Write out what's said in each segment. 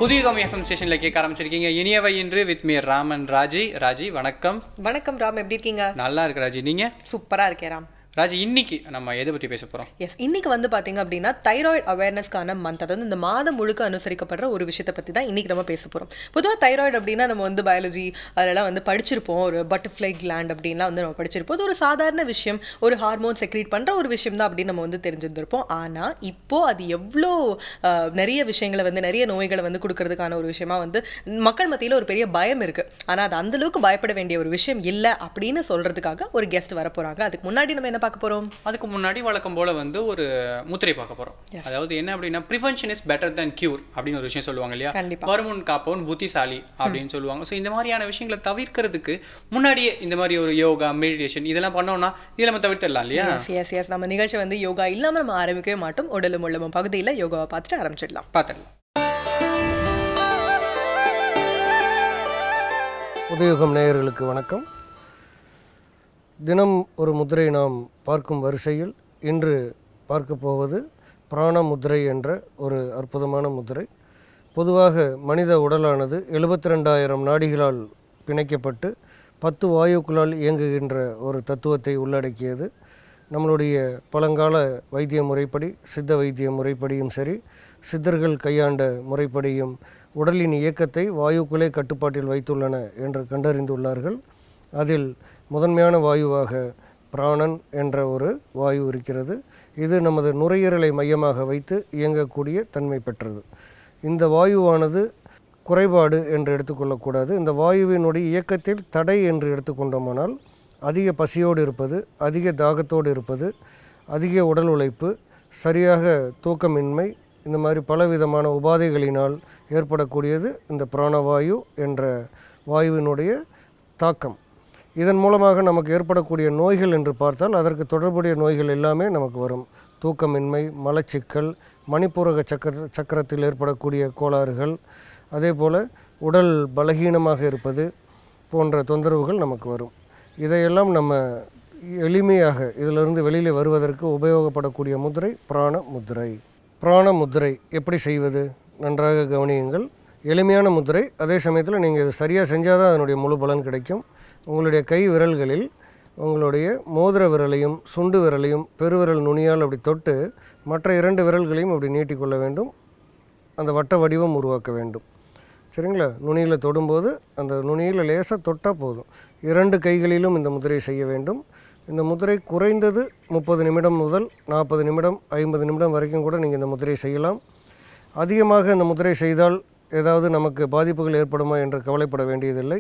Puthuyugam FM ஸ்டேஷன்ல கேட்க ஆரம்பிச்சிருக்கீங்க. இனியவை இன்று வித் மீ ராமன் ராஜி. ராஜி வணக்கம். வணக்கம் ராம், எப்படி இருக்கீங்க? நல்லா இருக்கு ராஜி, நீங்க? சூப்பரா இருக்கேன் ராம். ராஜி, இன்னைக்கு நம்ம எதை பற்றி பேச போகிறோம்? எஸ், இன்னைக்கு வந்து பார்த்தீங்க அப்படின்னா தைராய்டு அவேர்னஸ்க்கான மந்த், அதாவது இந்த மாதம் முழுக்க அனுசரிக்கப்படுற ஒரு விஷயத்தை பற்றி தான் இன்னைக்கு நம்ம பேச போகிறோம். பொதுவாக தைராய்டு அப்படின்னா நம்ம வந்து பயாலஜி அதெல்லாம் வந்து படிச்சிருப்போம். ஒரு பட்டர்ஃப்ளை கிளாண்ட் அப்படின்லாம் வந்து நம்ம படிச்சிருப்போம். அது ஒரு சாதாரண விஷயம், ஒரு ஹார்மோன் செக்ரீட் பண்ணுற ஒரு விஷயம் தான் அப்படின்னு நம்ம வந்து தெரிஞ்சிருந்திருப்போம். ஆனால் இப்போது அது எவ்வளோ நிறைய விஷயங்களை வந்து நிறைய நோய்களை வந்து கொடுக்கறதுக்கான ஒரு விஷயமா வந்து மக்கள் மத்தியில் ஒரு பெரிய பயம் இருக்குது. ஆனால் அது அந்தளவுக்கு பயப்பட வேண்டிய ஒரு விஷயம் இல்லை அப்படின்னு சொல்கிறதுக்காக ஒரு கெஸ்ட் வர போகிறாங்க. அதுக்கு முன்னாடி நம்ம என்ன பார்க்க போறோம்? அதுக்கு முன்னாடி வழக்கம் போல வந்து ஒரு முத்திரை பார்க்க போறோம். அதாவது என்ன அப்படின்னா, prevention is better then cure அப்படின்னு ஒரு விஷயம் சொல்லுவாங்க இல்லையா? வருமுன் காப்பவன் புத்திசாலி அப்படின்னு சொல்லுவாங்க. ஸோ இந்த மாதிரியான விஷயங்களை தவிர்க்கிறதுக்கு முன்னாடியே இந்த மாதிரி ஒரு யோகா, மெடிடேஷன் இதெல்லாம் பண்ணோம்னா இதை நம்ம தவிர்த்திடலாம் இல்லையா? எஸ் எஸ், நம்ம நிகழ்ச்சி வந்து யோகா இல்லாமல் நம்ம ஆரம்பிக்கவே மாட்டோம். உடலும் உள்ளமும் பகுதியில் யோகாவை பார்த்துட்டு ஆரம்பிச்சிடலாம். புதியுகம் நேயர்களுக்கு வணக்கம். தினம் ஒரு முத்திரை நாம் பார்க்கும் வரிசையில் இன்று பார்க்க போவது பிராண முத்திரை என்ற ஒரு அற்புதமான முத்திரை. பொதுவாக மனித உடலானது 72,000 நாடிகளால் பிணைக்கப்பட்டு 10 வாயுக்களால் இயங்குகின்ற ஒரு தத்துவத்தை உள்ளடக்கியது. நம்மளுடைய பழங்கால வைத்திய முறைப்படி, சித்த வைத்திய முறைப்படியும் சரி, சித்தர்கள் கையாண்ட முறைப்படியும் உடலின் இயக்கத்தை வாயுக்களே கட்டுப்பாட்டில் வைத்துள்ளன என்று கண்டறிந்துள்ளார்கள். அதில் முதன்மையான வாயுவாக பிராணன் என்ற ஒரு வாயு இருக்கிறது. இது நமது நுரையீரலை மையமாக வைத்து இயங்கக்கூடிய தன்மை பெற்றது. இந்த வாயுவானது குறைபாடு என்று எடுத்துக்கொள்ளக்கூடாது. இந்த வாயுவினுடைய இயக்கத்தில் தடை என்று எடுத்துக்கொண்டோமானால் அதிக பசியோடு இருப்பது, அதிக தாகத்தோடு இருப்பது, அதிக உடல் உழைப்பு, சரியாக தூக்கமின்மை, இந்த மாதிரி பலவிதமான உபாதைகளினால் ஏற்படக்கூடியது இந்த பிராணவாயு என்ற வாயுவினுடைய தாக்கம். இதன் மூலமாக நமக்கு ஏற்படக்கூடிய நோய்கள் என்று பார்த்தால் அதற்கு தொடர்புடைய நோய்கள் எல்லாமே நமக்கு வரும். தூக்கமின்மை, மலச்சிக்கல், மணிப்பூரக சக்கரத்தில் ஏற்படக்கூடிய கோளாறுகள், அதே போல் உடல் பலகீனமாக இருப்பது போன்ற தொந்தரவுகள் நமக்கு வரும். இதையெல்லாம் நம்ம எளிமையாக இதிலிருந்து வெளியில் வருவதற்கு உபயோகப்படக்கூடிய முத்திரை பிராண முத்திரை. பிராண முத்திரை எப்படி செய்வது? நன்றாக கவனியுங்கள். எளிமையான முத்திரை, அதே சமயத்தில் நீங்கள் இது சரியாக செஞ்சால் தான் அதனுடைய முழு பலன் கிடைக்கும். உங்களுடைய கை விரல்களில் உங்களுடைய மோதிர விரலையும் சுண்டு விரலையும் பெருவிரல் நுனியால் அப்படி தொட்டு மற்ற 2 விரல்களையும் அப்படி நீட்டிக்கொள்ள வேண்டும். அந்த வட்ட வடிவம் உருவாக்க வேண்டும். சரிங்களா? நுனியில் தொடும்போது அந்த நுனியில் லேசாக தொட்டால் போதும். 2 கைகளிலும் இந்த முத்திரையை செய்ய வேண்டும். இந்த முத்திரை குறைந்தது 30 நிமிடம் முதல் 40 நிமிடம் 50 நிமிடம் வரைக்கும் கூட நீங்கள் இந்த முத்திரையை செய்யலாம். அதிகமாக இந்த முத்திரை செய்தால் ஏதாவது நமக்கு பாதிப்புகள் ஏற்படுமா என்று கவலைப்பட வேண்டியதில்லை.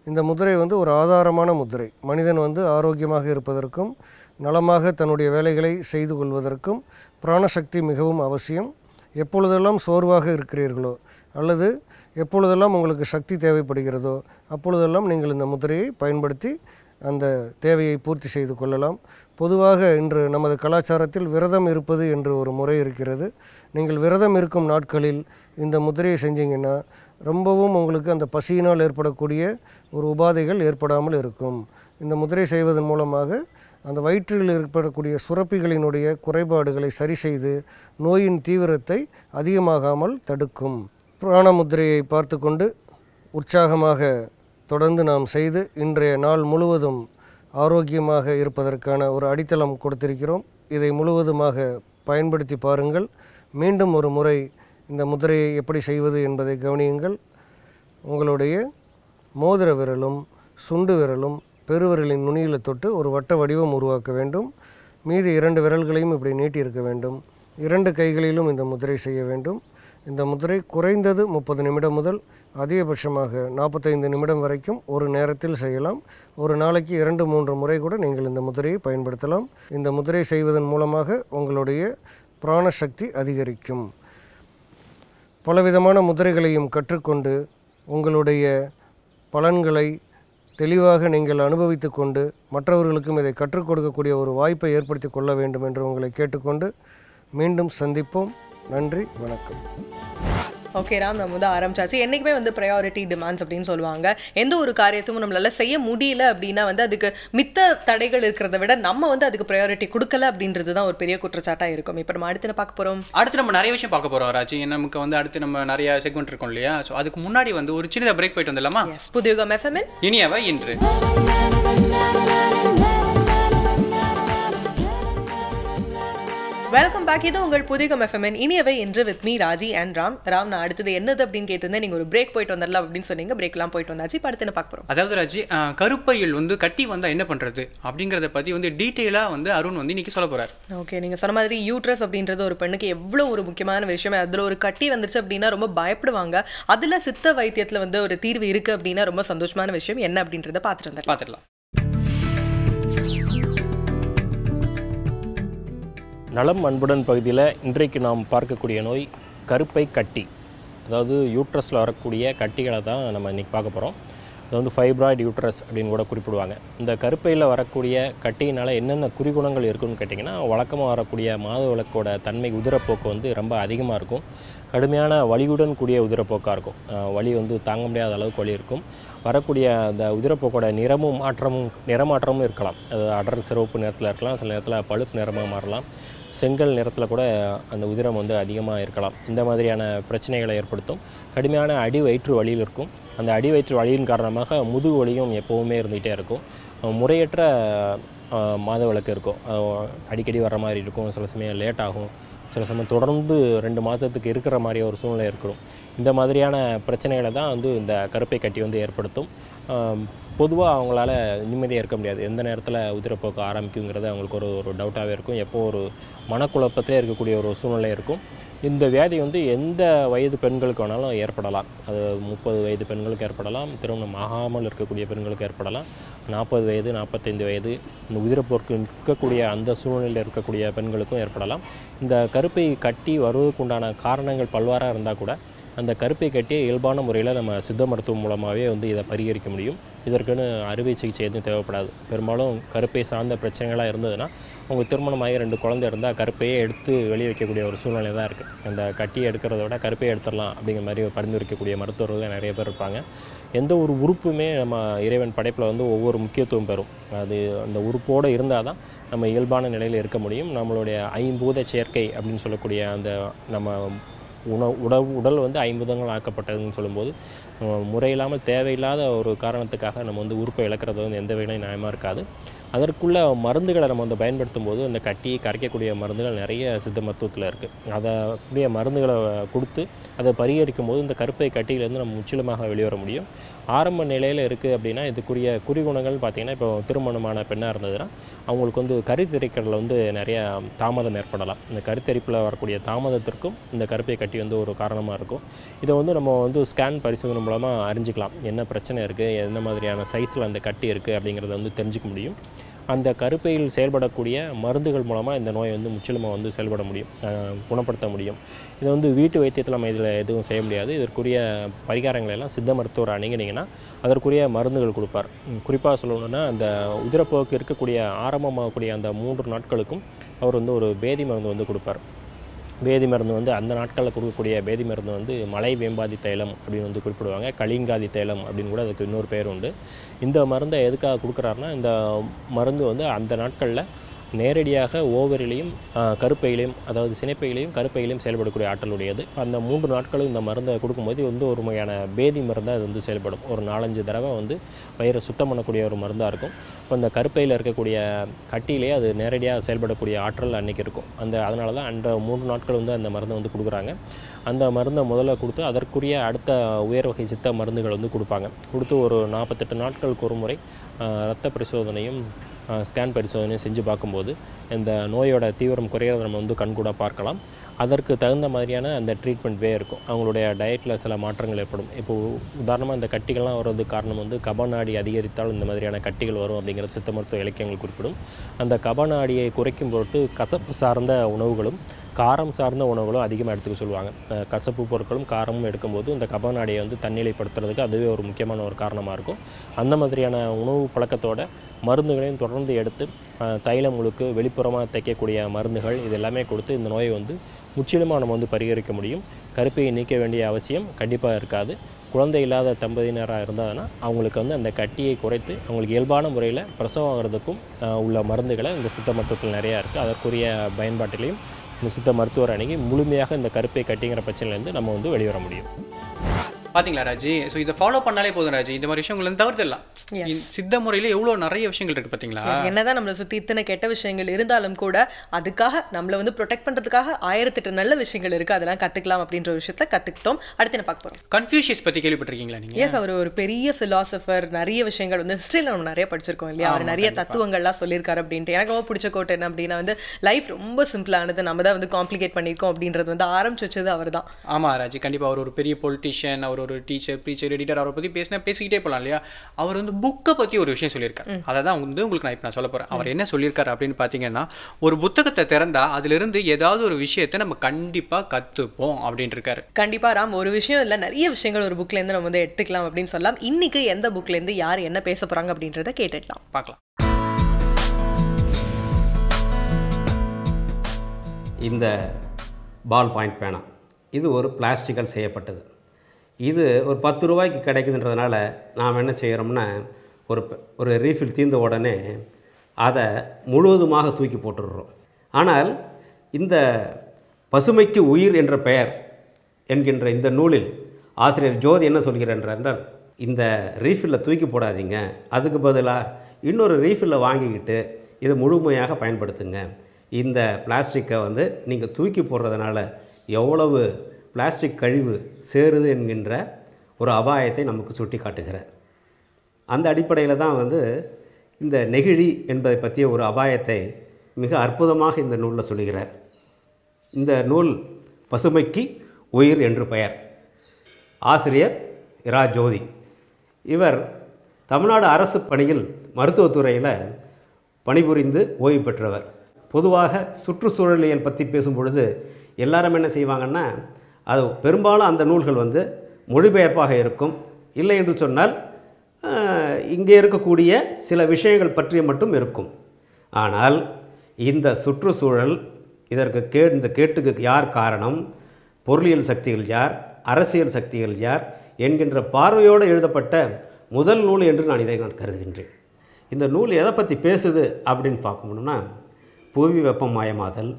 இந்த முத்திரை வந்து ஒரு ஆதாரமான முத்திரை. மனிதன் வந்து ஆரோக்கியமாக இருப்பதற்கும் நலமாக தன்னுடைய வேலைகளை செய்து கொள்வதற்கும் பிராணசக்தி மிகவும் அவசியம். எப்பொழுதெல்லாம் சோர்வாக இருக்கிறீர்களோ அல்லது எப்பொழுதெல்லாம் உங்களுக்கு சக்தி தேவைப்படுகிறதோ அப்பொழுதெல்லாம் நீங்கள் இந்த முத்திரையை பயன்படுத்தி அந்த தேவையை பூர்த்தி செய்து கொள்ளலாம். பொதுவாக இன்று நமது கலாச்சாரத்தில் விரதம் இருப்பது என்று ஒரு முறை இருக்கிறது. நீங்கள் விரதம் இருக்கும் நாட்களில் இந்த முத்திரையை செஞ்சீங்கன்னா ரொம்பவும் உங்களுக்கு அந்த பசியினால் ஏற்படக்கூடிய ஒரு உபாதைகள் ஏற்படாமல் இருக்கும். இந்த முத்திரை செய்வதன் மூலமாக அந்த வயிற்றில் ஏற்படக்கூடிய சுரப்பிகளினுடைய குறைபாடுகளை சரி செய்து நோயின் தீவிரத்தை அதிகமாகாமல் தடுக்கும். பிராண முத்திரையை பார்த்து கொண்டு உற்சாகமாக தொடர்ந்து நாம் செய்து இன்றைய நாள் முழுவதும் ஆரோக்கியமாக இருப்பதற்கான ஒரு அடித்தளம் கொடுத்திருக்கிறோம். இதை முழுவதுமாக பயன்படுத்தி பாருங்கள். மீண்டும் ஒரு முறை இந்த முத்திரையை எப்படி செய்வது என்பதை கவனியுங்கள். உங்களுடைய மோதிர விரலும் சுண்டு விரலும் பெருவிரலின் நுனியில் தொட்டு ஒரு வட்ட வடிவம் உருவாக்க வேண்டும். மீதி 2 விரல்களையும் இப்படி நீட்டி இருக்க வேண்டும். 2 கைகளிலும் இந்த முத்திரை செய்ய வேண்டும். இந்த முத்திரை குறைந்தது 30 நிமிடம் முதல் அதிகபட்சமாக 45 நிமிடம் வரைக்கும் ஒரு நேரத்தில் செய்யலாம். ஒரு நாளைக்கு 2-3 முறை கூட நீங்கள் இந்த முத்திரையை பயன்படுத்தலாம். இந்த முத்திரை செய்வதன் மூலமாக உங்களுடைய பிராணசக்தி அதிகரிக்கும். பலவிதமான முத்திரைகளையும் கற்றுக்கொண்டு உங்களுடைய பலன்களை தெளிவாக நீங்கள் அனுபவித்து கொண்டு மற்றவர்களுக்கும் இதை கற்றுக் கொடுக்கக்கூடிய ஒரு வாய்ப்பை ஏற்படுத்தி கொள்ள வேண்டும் என்று உங்களை கேட்டுக்கொண்டு மீண்டும் சந்திப்போம். நன்றி, வணக்கம். ஓகே ராம், நம்ம வந்து ஆரம்பிச்சாச்சு. என்றைக்குமே வந்து ப்ரையாரிட்டி டிமாண்ட்ஸ் அப்படின்னு சொல்லுவாங்க. எந்த ஒரு காரியத்தையும் நம்மளால செய்ய முடியல அப்படின்னா வந்து அதுக்கு மித்த தடைகள் இருக்கிறத விட நம்ம வந்து அதுக்கு ப்ரையாரிட்டி கொடுக்கல அப்படின்றது தான் ஒரு பெரிய குற்றச்சாட்டாக இருக்கும். இப்போ நம்ம அடுத்து பார்க்க போகிறோம். அடுத்து நம்ம நிறைய விஷயம் பார்க்க போகிறோம் ராஜி. நமக்கு வந்து அடுத்து நம்ம நிறைய செக்மெண்ட் இருக்கும் இல்லையா? ஸோ அதுக்கு முன்னாடி வந்து ஒரு சின்னதாக பிரேக் போயிட்டு வந்துடலாமா? புதுயுகம் எஃப்எம்மின் இனியவை இன்று. Welcome back. இது உங்கள் புதிகம் எஃப்எம்என் இனியவை இன்று with me Raji and Ram. Ram, நான் அடுத்தது என்னது அப்படின்னு கேட்டிருந்தேன். நீங்கள் ஒரு பிரேக் போயிட்டு வந்துடலாம் அப்படின்னு சொன்னீங்க. பிரேக்லாம் போயிட்டு வந்தாச்சு. இப்போ அடுத்து என்ன பார்க்க போகிறோம்? அதாவது ராஜி, கருப்பையில் வந்து கட்டி வந்தால் என்ன பண்ணுறது அப்படிங்கிறத பற்றி வந்து டீட்டெயிலாக வந்து அருண் வந்து இன்னைக்கு சொல்ல போகிறார். ஓகே, நீங்கள் சொன்ன மாதிரி யூட்ரஸ் அப்படின்றது ஒரு பெண்ணுக்கு எவ்வளோ ஒரு முக்கியமான விஷயம். அதில் ஒரு கட்டி வந்துருச்சு அப்படின்னா ரொம்ப பயப்படுவாங்க. அதில் சித்த வைத்தியத்தில் வந்து ஒரு தீர்வு இருக்குது அப்படின்னா ரொம்ப சந்தோஷமான விஷயம். என்ன அப்படின்றத பார்த்துடலாம். நலம் அன்புடன் பகுதியில் இன்றைக்கு நாம் பார்க்கக்கூடிய நோய் கருப்பை கட்டி. அதாவது யூட்ரஸில் வரக்கூடிய கட்டிகளை தான் நம்ம இன்றைக்கி பார்க்க போகிறோம். அது வந்து ஃபைப்ராய்டு யூட்ரஸ் அப்படின்னு கூட குறிப்பிடுவாங்க. இந்த கருப்பையில் வரக்கூடிய கட்டியினால் என்னென்ன குறிகுணங்கள் இருக்குதுன்னு கேட்டிங்கன்னா, வழக்கமாக வரக்கூடிய மாதவிலக்கோட தன்மை உதிரப்போக்கு வந்து ரொம்ப அதிகமாக இருக்கும். கடுமையான வலியுடன் கூடிய உதிரப்போக்காக இருக்கும். வலி வந்து தாங்க முடியாத அளவுக்கு வலி இருக்கும். வரக்கூடிய அந்த உதிரப்போக்கோட நிறமாற்றமும் இருக்கலாம். அது அடர் சிவப்பு நிறத்தில் இருக்கலாம், சில நேரத்தில் பழுப்பு நிறமாக மாறலாம், செங்கல் நிறத்தில் கூட அந்த உதிரம் வந்து அதிகமாக இருக்கலாம். இந்த மாதிரியான பிரச்சனைகளை ஏற்படுத்தும். கடுமையான அடி வயிற்று வலியில் இருக்கும். அந்த அடி வயிற்று வலியின் காரணமாக முதுகு வலியும் எப்போவுமே இருந்துகிட்டே இருக்கும். முறையற்ற மாதவிலக்கு இருக்கும். அடிக்கடி வர மாதிரி இருக்கும். சில சமயம் லேட் ஆகும். சில சமயம் தொடர்ந்து 2 மாதத்துக்கு இருக்கிற மாதிரி ஒரு சூழ்நிலை இருக்கும். இந்த மாதிரியான பிரச்சனைகளை தான் வந்து இந்த கருப்பை கட்டி வந்து ஏற்படுத்தும். பொதுவாக அவங்களால நிம்மதியாக இருக்க முடியாது. எந்த நேரத்தில் உதிரப்போக்கு ஆரம்பிக்குங்கிறது அவங்களுக்கு ஒரு டவுட்டாகவே இருக்கும். எப்போ ஒரு மனக்குழப்பத்திலே இருக்கக்கூடிய ஒரு சூழ்நிலை இருக்கும். இந்த வியாதி வந்து எந்த வயது பெண்களுக்கு வேணாலும் ஏற்படலாம். அது 30 வயது பெண்களுக்கு ஏற்படலாம், திருமணம் ஆகாமல் இருக்கக்கூடிய பெண்களுக்கு ஏற்படலாம், 40 வயது 45 வயது இந்த உதிரப்போக்கு இருக்கக்கூடிய அந்த சூழ்நிலையில் இருக்கக்கூடிய பெண்களுக்கும் ஏற்படலாம். இந்த கருப்பை கட்டி வருவதற்குண்டான காரணங்கள் பல்வாறாக இருந்தால் கூட அந்த கருப்பை கட்டியை இயல்பான முறையில் நம்ம சித்த மருத்துவம் மூலமாகவே வந்து இதை பரிகரிக்க முடியும். இதற்குன்னு அறுவை சிகிச்சை எதுவும் தேவைப்படாது. பெரும்பாலும் கருப்பை சார்ந்த பிரச்சனைகளாக இருந்ததுன்னா அவங்க திருமணமாகி 2 குழந்தை இருந்தால் கருப்பையே எடுத்து வெளியே வைக்கக்கூடிய ஒரு சூழ்நிலை தான் இருக்குது. அந்த கட்டியை எடுக்கிறத விட கருப்பையை எடுத்துடலாம் அப்படிங்கிற மாதிரி பரிந்துரைக்கக்கூடிய மருத்துவர்கள் நிறைய பேர் இருப்பாங்க. எந்த ஒரு உறுப்புமே நம்ம இறைவன் படைப்பில் வந்து ஒவ்வொரு முக்கியத்துவம் பெறும். அது அந்த உறுப்போடு இருந்தால் தான் நம்ம இயல்பான நிலையில் இருக்க முடியும். நம்மளுடைய ஐம்பூத சேர்க்கை அப்படின்னு சொல்லக்கூடிய அந்த நம்ம உடல் வந்து 50 ஆக்கப்பட்டதுன்னு சொல்லும்போது முறையில்லாமல் தேவையில்லாத ஒரு காரணத்துக்காக நம்ம வந்து உறுப்பை இழக்கிறது வந்து எந்த வகையிலும் நியாயமாக இருக்காது. அதற்குள்ள மருந்துகளை நம்ம வந்து பயன்படுத்தும் போது அந்த கட்டியை கரைக்கக்கூடிய மருந்துகள் நிறைய சித்த மருத்துவத்தில் இருக்குது. அதை கூடிய மருந்துகளை கொடுத்து அதை பரிகரிக்கும் போது இந்த கருப்பை கட்டியிலேருந்து நம்ம முற்றிலுமாக வெளிவர முடியும். ஆரம்ப நிலையில் இருக்குது அப்படின்னா இதுக்குரிய குறிகுணங்கள் பார்த்திங்கன்னா, இப்போ திருமணமான பெண்ணாக இருந்ததுன்னா அவங்களுக்கு வந்து கருத்தரிக்கிறதுல வந்து நிறையா தாமதம் ஏற்படலாம். இந்த கருத்தரிப்பில் வரக்கூடிய தாமதத்திற்கும் இந்த கருப்பை கட்டி வந்து ஒரு காரணமாக இருக்கும். இதை வந்து நம்ம வந்து ஸ்கேன் பரிசோதனை மூலமாக அறிஞ்சிக்கலாம். என்ன பிரச்சனை இருக்குது, என்ன மாதிரியான சைஸில் அந்த கட்டி இருக்குது அப்படிங்கிறத வந்து தெரிஞ்சிக்க முடியும். அந்த கருப்பையில் செயல்படக்கூடிய மருந்துகள் மூலமாக இந்த நோயை வந்து முற்றிலுமாக வந்து செயல்பட முடியும், குணப்படுத்த முடியும். இதை வந்து வீட்டு வைத்தியத்தில் நம்ம இதில் எதுவும் செய்ய முடியாது. இதற்குரிய பரிகாரங்கள் எல்லாம் சித்த மருத்துவர் அணுகினீங்கன்னா அதற்குரிய மருந்துகள் கொடுப்பார். குறிப்பாக சொல்லணுன்னா அந்த உதிரப்போக்கு இருக்கக்கூடிய ஆரம்பமாகக்கூடிய அந்த 3 நாட்களுக்கும் அவர் வந்து ஒரு பேதி மருந்து வந்து கொடுப்பார். பேதி மருந்து வந்து அந்த நாட்களில் கொடுக்கக்கூடிய பேதி மருந்து வந்து மலை வேம்பாதி தைலம் அப்படின்னு வந்து குறிப்பிடுவாங்க. கலிங்காதி தைலம் அப்படின்னு கூட அதுக்கு இன்னொரு பேர் உண்டு. இந்த மருந்தை எதுக்காக கொடுக்குறாருன்னா, இந்த மருந்து வந்து அந்த நாட்களில் நேரடியாக ஓவரிலையும் கருப்பையிலையும், அதாவது சினைப்பையிலையும் கருப்பையிலையும் செயல்படக்கூடிய ஆற்றலுடையது. அந்த 3 நாட்களும் இந்த மருந்தை கொடுக்கும்போது வந்து ஒரு வகையான பேதி மருந்தாக அது வந்து செயல்படும். ஒரு 4-5 தடவை வந்து வயிறை சுத்தம் பண்ணக்கூடிய ஒரு மருந்தாக இருக்கும். இப்போ இந்த கருப்பையில் இருக்கக்கூடிய கட்டியிலே அது நேரடியாக செயல்படக்கூடிய ஆற்றல் அன்றைக்கி இருக்கும். அதனால தான் அந்த 3 நாட்கள் வந்து அந்த மருந்தை வந்து கொடுக்குறாங்க. அந்த மருந்தை முதல்ல கொடுத்து அதற்குரிய அடுத்த உயர் வகை சித்த மருந்துகள் வந்து கொடுப்பாங்க. கொடுத்து ஒரு 48 நாட்களுக்கு ஒரு முறை இரத்த பரிசோதனையும் ஸ்கேன் பரிசோதனையும் செஞ்சு பார்க்கும்போது இந்த நோயோட தீவிரம் குறையிறத நம்ம வந்து கண்கூட பார்க்கலாம். அதற்கு தகுந்த மாதிரியான அந்த ட்ரீட்மெண்ட் வே இருக்கும். அவங்களுடைய டயட்டில் சில மாற்றங்கள் ஏற்படும். இப்போது உதாரணமாக இந்த கட்டிகள்லாம் வர்றதுக்கு காரணம் வந்து கபநாடி அதிகரித்தால் இந்த மாதிரியான கட்டிகள் வரும் அப்படிங்கிற சித்த மருத்துவ இலக்கியங்கள் குறிப்பிடும். அந்த கபநாடியை குறைக்கும் பொருட்டு கசப்பு சார்ந்த உணவுகளும் காரம் சார்ந்த உணவுகளும் அதிகமாக எடுத்துக்க சொல்லுவாங்க. கசப்பு பொருட்களும் காரமும் எடுக்கும்போது இந்த கபநாடியை வந்து தன்னிலைப்படுத்துறதுக்கு அதுவே ஒரு முக்கியமான ஒரு காரணமாக இருக்கும். அந்த மாதிரியான உணவு பழக்கத்தோட மருந்துகளையும் தொடர்ந்து எடுத்து தைலம் முழுக்கு வெளிப்புறமாக தைக்கக்கூடிய மருந்துகள் இது எல்லாமே கொடுத்து இந்த நோயை வந்து முற்றிலுமாக நம்ம வந்து பரிகரிக்க முடியும். கருப்பையை நீக்க வேண்டிய அவசியம் கண்டிப்பாக இருக்காது. குழந்தை இல்லாத தம்பதியினராக இருந்தாங்கன்னா அவங்களுக்கு வந்து அந்த கட்டியை குறைத்து அவங்களுக்கு இயல்பான முறையில் பிரசவம் ஆகிறதுக்கும் உள்ள மருந்துகளை இந்த சித்த மருத்துவத்தில் நிறையா இருக்குது. அதற்குரிய பயன்பாட்டிலையும் இந்த சித்த மருத்துவர் அணுகி முழுமையாக இந்த கருப்பை கட்டிங்கிற பிரச்சனையிலேருந்து நம்ம வந்து வெளிவர முடியும். பார்த்தீங்களா ராஜி? ஸோ இதை ஃபாலோ பண்ணாலே போதும் ராஜி, இந்த மாதிரி விஷயங்கள் வந்து தவிர்த்துடலாம். சித்த முறையில் எவ்வளோ நிறைய விஷயங்கள் இருக்குது பார்த்தீங்களா? என்னதான் நம்மளை சுற்றி இத்தனை கெட்ட விஷயங்கள் இருந்தாலும் கூட அதுக்காக நம்மளை வந்து ப்ரொடெக்ட் பண்ணுறதுக்காக 1008 நல்ல விஷயங்கள் இருக்குது, அதெல்லாம் கற்றுக்கலாம் அப்படின்ற ஒரு விஷயத்தை கற்றுக்கிட்டோம். அடுத்து என்ன பார்க்க போகிறோம்? கன்ஃபியூஷியஸ் பற்றி கேள்விப்பட்டிருக்கீங்களா நீங்கள்? எஸ், அவர் ஒரு பெரிய ஃபிலாசபர். நிறைய விஷயங்கள் வந்து ஹிஸ்ட்ரியில் நம்ம நிறைய படிச்சிருக்கோம் இல்லையா? அவர் நிறைய தத்துவங்கள்லாம் சொல்லியிருக்காரு அப்படின்ட்டு. எனக்கு ரொம்ப பிடிச்ச கோட் என்ன அப்படின்னா வந்து லைஃப் ரொம்ப சிம்பிளானது, நம்ம தான் வந்து காம்ப்ளிகேட் பண்ணியிருக்கோம் அப்படின்றது வந்து ஆரம்பிச்சு வச்சது அவர் தான். ஆமாம் ராஜி, கண்டிப்பாக. அவர் ஒரு பெரிய பொலிட்டிஷியன், அவர் ஒரு டீச்சர், ப்ரீச்சர், எடிட்டர். அவரை பற்றி பேசிக்கிட்டே போகலாம் இல்லையா? அவர் வந்து புக்கை பற்றி ஒரு விஷயம் சொல்லியிருக்காரு. அதை தான் வந்து உங்களுக்கு நான் இப்போ சொல்ல போகிறேன். அவர் என்ன சொல்லியிருக்காரு அப்படின்னு பார்த்தீங்கன்னா, ஒரு புத்தகத்தை திறந்தா அதிலிருந்து ஏதாவது ஒரு விஷயத்தை நம்ம கண்டிப்பாக கற்றுப்போம் அப்படின்ட்டு இருக்காரு. கண்டிப்பாக ராம், ஒரு விஷயம் இல்லை, நிறைய விஷயங்கள் ஒரு புக்லேருந்து நம்ம வந்து எடுத்துக்கலாம் அப்படின்னு சொல்லலாம். இன்னைக்கு எந்த புக்லேருந்து யார் என்ன பேச போகிறாங்க அப்படின்றத கேட்டுடலாம், பார்க்கலாம். இந்த பால் பாயிண்ட் பேனா இது ஒரு பிளாஸ்டிக்கால் செய்யப்பட்டது. இது ஒரு 10 ரூபாய்க்கு கிடைக்குதுன்றதுனால நாம் என்ன செய்கிறோம்னா, ஒரு ரீஃபில் தீர்ந்த உடனே அதை முழுவதுமாக தூக்கி போட்டுடுறோம். ஆனால் இந்த பசுமைக்கு உயிர் என்ற பெயர் என்கின்ற இந்த நூலில் ஆசிரியர் ஜோதி என்ன சொல்கிறார் என்றால், இந்த ரீஃபில்லை தூக்கி போடாதீங்க, அதுக்கு பதிலாக இன்னொரு ரீஃபில்லை வாங்கிக்கிட்டு இதை முழுமையாக பயன்படுத்துங்க. இந்த பிளாஸ்டிக்கை வந்து நீங்கள் தூக்கி போடுறதுனால எவ்வளவு பிளாஸ்டிக் கழிவு சேருது என்கின்ற ஒரு அபாயத்தை நமக்கு சுட்டி காட்டுகிறார். அந்த அடிப்படையில் தான் வந்து இந்த நெகிழி என்பதை பற்றிய ஒரு அபாயத்தை மிக அற்புதமாக இந்த நூலில் சொல்கிறார். இந்த நூல் பசுமைக்கு உயிர் என்று பெயர். ஆசிரியர் இரா ஜோதி. இவர் தமிழ்நாடு அரசு பணியில் மருத்துவத்துறையில் பணிபுரிந்து ஓய்வு பெற்றவர். பொதுவாக சுற்றுச்சூழலியல் பற்றி பேசும் பொழுது எல்லாரும் என்ன செய்வாங்கன்னா, அது பெரும்பாலும் அந்த நூல்கள் வந்து மொழிபெயர்ப்பாக இருக்கும். இல்லை என்று சொன்னால் இங்கே இருக்கக்கூடிய சில விஷயங்கள் பற்றிய மட்டும் இருக்கும். ஆனால் இந்த சுற்றுச்சூழல், இதற்கு இந்த கேட்டுக்கு யார் காரணம், பொருளியல் சக்திகள் யார், அரசியல் சக்திகள் யார் என்கின்ற பார்வையோடு எழுதப்பட்ட முதல் நூல் என்று நான் இதை கருதுகின்றேன். இந்த நூல் எதை பற்றி பேசுது அப்படின்னு பார்க்கணும்னா, புவி வெப்பமயமாதல்,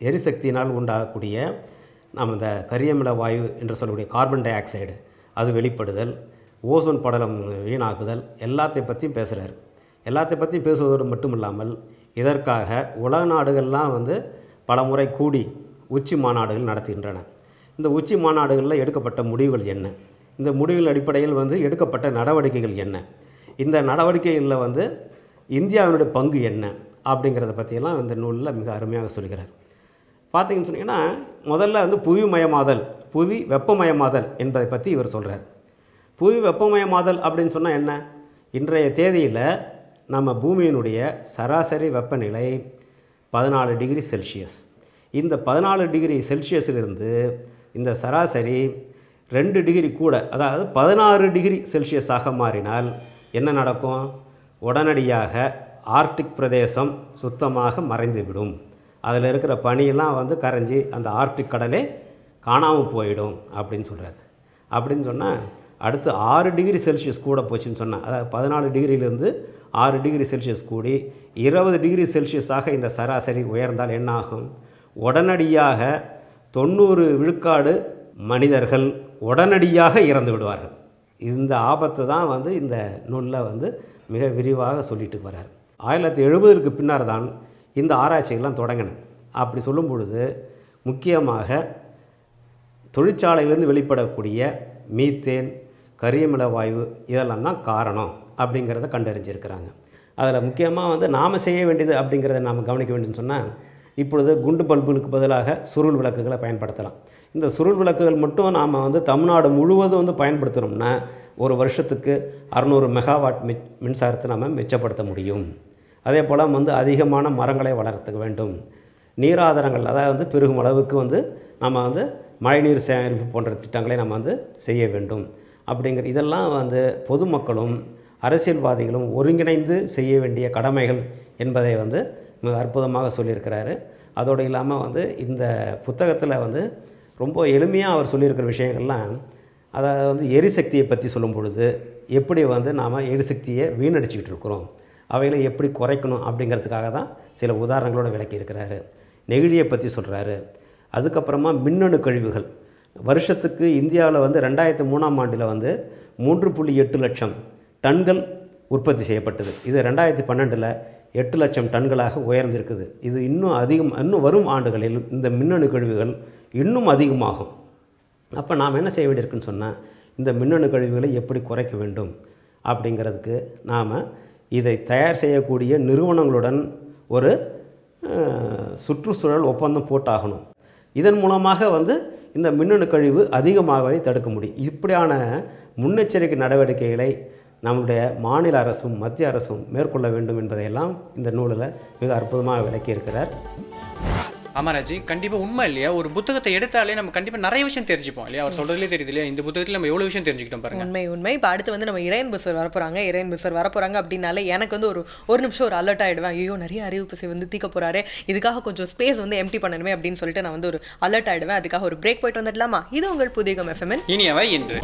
எரிசக்தியினால் உண்டாகக்கூடிய நாம் இந்த கரியமில வாயு என்று சொல்லக்கூடிய கார்பன் டை ஆக்சைடு அது வெளிப்படுதல், ஓசோன் படலம் வீணாக்குதல், எல்லாத்தையும் பற்றியும் பேசுகிறார். எல்லாத்தையும் பற்றி பேசுவதோடு மட்டும் இல்லாமல் இதற்காக உலக நாடுகள்லாம் வந்து பல முறை கூடி உச்சி மாநாடுகள் நடத்துகின்றன. இந்த உச்சி மாநாடுகளில் எடுக்கப்பட்ட முடிவுகள் என்ன, இந்த முடிவுகள் அடிப்படையில் வந்து எடுக்கப்பட்ட நடவடிக்கைகள் என்ன, இந்த நடவடிக்கைகளில் வந்து இந்தியாவினுடைய பங்கு என்ன அப்படிங்கிறத பற்றியெல்லாம் இந்த நூலில் மிக அருமையாக சொல்கிறார். பார்த்தீங்கன்னு சொன்னீங்கன்னா, முதல்ல வந்து புவி வெப்பமயமாதல் என்பதை பற்றி இவர் சொல்கிறார். புவி வெப்பமயமாதல் அப்படின்னு சொன்னால் என்ன? இன்றைய தேதியில் நம்ம பூமியினுடைய சராசரி வெப்பநிலை 14 டிகிரி செல்சியஸ். இந்த 14 டிகிரி செல்சியஸிலிருந்து இந்த சராசரி 2 டிகிரி கூட, அதாவது 16 டிகிரி செல்சியஸாக மாறினால் என்ன நடக்கும்? உடனடியாக ஆர்க்டிக் பிரதேசம் சுத்தமாக மறைந்துவிடும். அதில் இருக்கிற பனியெல்லாம் வந்து கரைஞ்சி அந்த ஆர்க்டிக் கடலே காணாமல் போயிடும் அப்படின்னு சொல்கிறார். அப்படின்னு சொன்னால் அடுத்து 6 டிகிரி செல்சியஸ் கூட போச்சுன்னு சொன்னால், அதாவது 14 டிகிரியிலேருந்து 6 டிகிரி செல்சியஸ் கூடி 20 டிகிரி செல்சியஸாக இந்த சராசரி உயர்ந்தால் என்ன ஆகும்? உடனடியாக 90 விழுக்காடு மனிதர்கள் உடனடியாக இறந்து விடுவார்கள். இந்த ஆபத்து தான் வந்து இந்த நூலில் வந்து மிக விரிவாக சொல்லிட்டு வர்றார். 1970க்கு பின்னர் தான் இந்த ஆராய்ச்சிகள்லாம் தொடங்கின. அப்படி சொல்லும் பொழுது முக்கியமாக தொழிற்சாலையிலேருந்து வெளிப்படக்கூடிய மீத்தேன், கரியமில வாயு இதெல்லாம் தான் காரணம் அப்படிங்கிறத கண்டறிஞ்சிருக்கிறாங்க. அதில் முக்கியமாக வந்து நாம் செய்ய வேண்டியது அப்படிங்கிறத நாம் கவனிக்க வேண்டியதுன்னு சொன்னால், இப்பொழுது குண்டு பல்புகளுக்கு பதிலாக சுருள் விளக்குகளை பயன்படுத்தலாம். இந்த சுருள் விளக்குகள் மட்டும் நாம் வந்து தமிழ்நாடு முழுவதும் வந்து பயன்படுத்தணும்னா ஒரு வருஷத்துக்கு 600 மெகாவாட் மின்சாரத்தை நம்ம மிச்சப்படுத்த முடியும். அதே போல் வந்து அதிகமான மரங்களை வளர்த்துக்க வேண்டும். நீராதாரங்கள் அதாவது வந்து பெருகும் அளவுக்கு வந்து நம்ம வந்து மழைநீர் சேகரிப்பு போன்ற திட்டங்களை நம்ம வந்து செய்ய வேண்டும் அப்படிங்கிற இதெல்லாம் வந்து பொதுமக்களும் அரசியல்வாதிகளும் ஒருங்கிணைந்து செய்ய வேண்டிய கடமைகள் என்பதை வந்து மிக அற்புதமாக சொல்லியிருக்கிறாரு. அதோடு இல்லாமல் வந்து இந்த புத்தகத்தில் வந்து ரொம்ப எளிமையாக அவர் சொல்லியிருக்கிற விஷயங்கள்லாம், அதாவது வந்து எரிசக்தியை பற்றி சொல்லும் பொழுது எப்படி வந்து நாம் எரிசக்தியை வீணடிச்சிக்கிட்டு இருக்கிறோம், அவைகளை எப்படி குறைக்கணும் அப்படிங்கிறதுக்காக தான் சில உதாரணங்களோடு விளக்கியிருக்கிறாரு. நெகிழியை பற்றி சொல்கிறாரு. அதுக்கப்புறமா மின்னணு கழிவுகள் வருஷத்துக்கு இந்தியாவில் வந்து 2003ஆம் ஆண்டில் வந்து 3.8 லட்சம் டன்கள் உற்பத்தி செய்யப்பட்டது. இது 2012 8 லட்சம் டன்களாக உயர்ந்திருக்குது. இது இன்னும் வரும் ஆண்டுகளில் இந்த மின்னணு கழிவுகள் இன்னும் அதிகமாகும். அப்போ நாம் என்ன செய்ய வேண்டியிருக்குன்னு சொன்னால், இந்த மின்னணு கழிவுகளை எப்படி குறைக்க வேண்டும் அப்படிங்கிறதுக்கு நாம் இதை தயார் செய்யக்கூடிய நிறுவனங்களுடன் ஒரு சுற்றுச்சூழல் ஒப்பந்தம் போட்டாகணும். இதன் மூலமாக வந்து இந்த மின்னணு கழிவு அதிகமாகவே தடுக்க முடியும். இப்படியான முன்னெச்சரிக்கை நடவடிக்கைகளை நம்முடைய மாநில அரசும் மத்திய அரசும் மேற்கொள்ள வேண்டும் என்பதையெல்லாம் இந்த நூலில் மிக அற்புதமாக விளக்கியிருக்கிறார். அமராஜி, கண்டிப்பாக உண்மை இல்லையா? ஒரு புத்தகத்தை எடுத்தாலே நம்ம கண்டிப்பாக நிறைய விஷயம் தெரிஞ்சுப்போம் இல்லையா? அவர் சொல்கிறதுலே தெரியுது இல்லையா? இந்த புத்தகத்தில் நம்ம எவ்வளோ விஷயம் தெரிஞ்சுக்கிட்டோம் பாருங்க. உண்மை. இப்போ அடுத்து வந்து நம்ம இறையன்பு சார் வரப்போகிறாங்க அப்படின்னாலே எனக்கு வந்து ஒரு நிமிஷம் ஒரு அலர்ட் ஆகிடுவேன். ஐயோ, நிறைய அறிவிப்பு வந்து தீக்க போகிறாரு, இதுக்காக கொஞ்சம் ஸ்பேஸ் வந்து எம்டி பண்ணணுமே அப்படின்னு சொல்லிட்டு நான் வந்து ஒரு அலர்ட் ஆகிடுவேன். அதுக்காக ஒரு பிரேக் போயிட்டு வந்துடலாமா? இது உங்கள் புதியகம் FM இனியவை இன்று.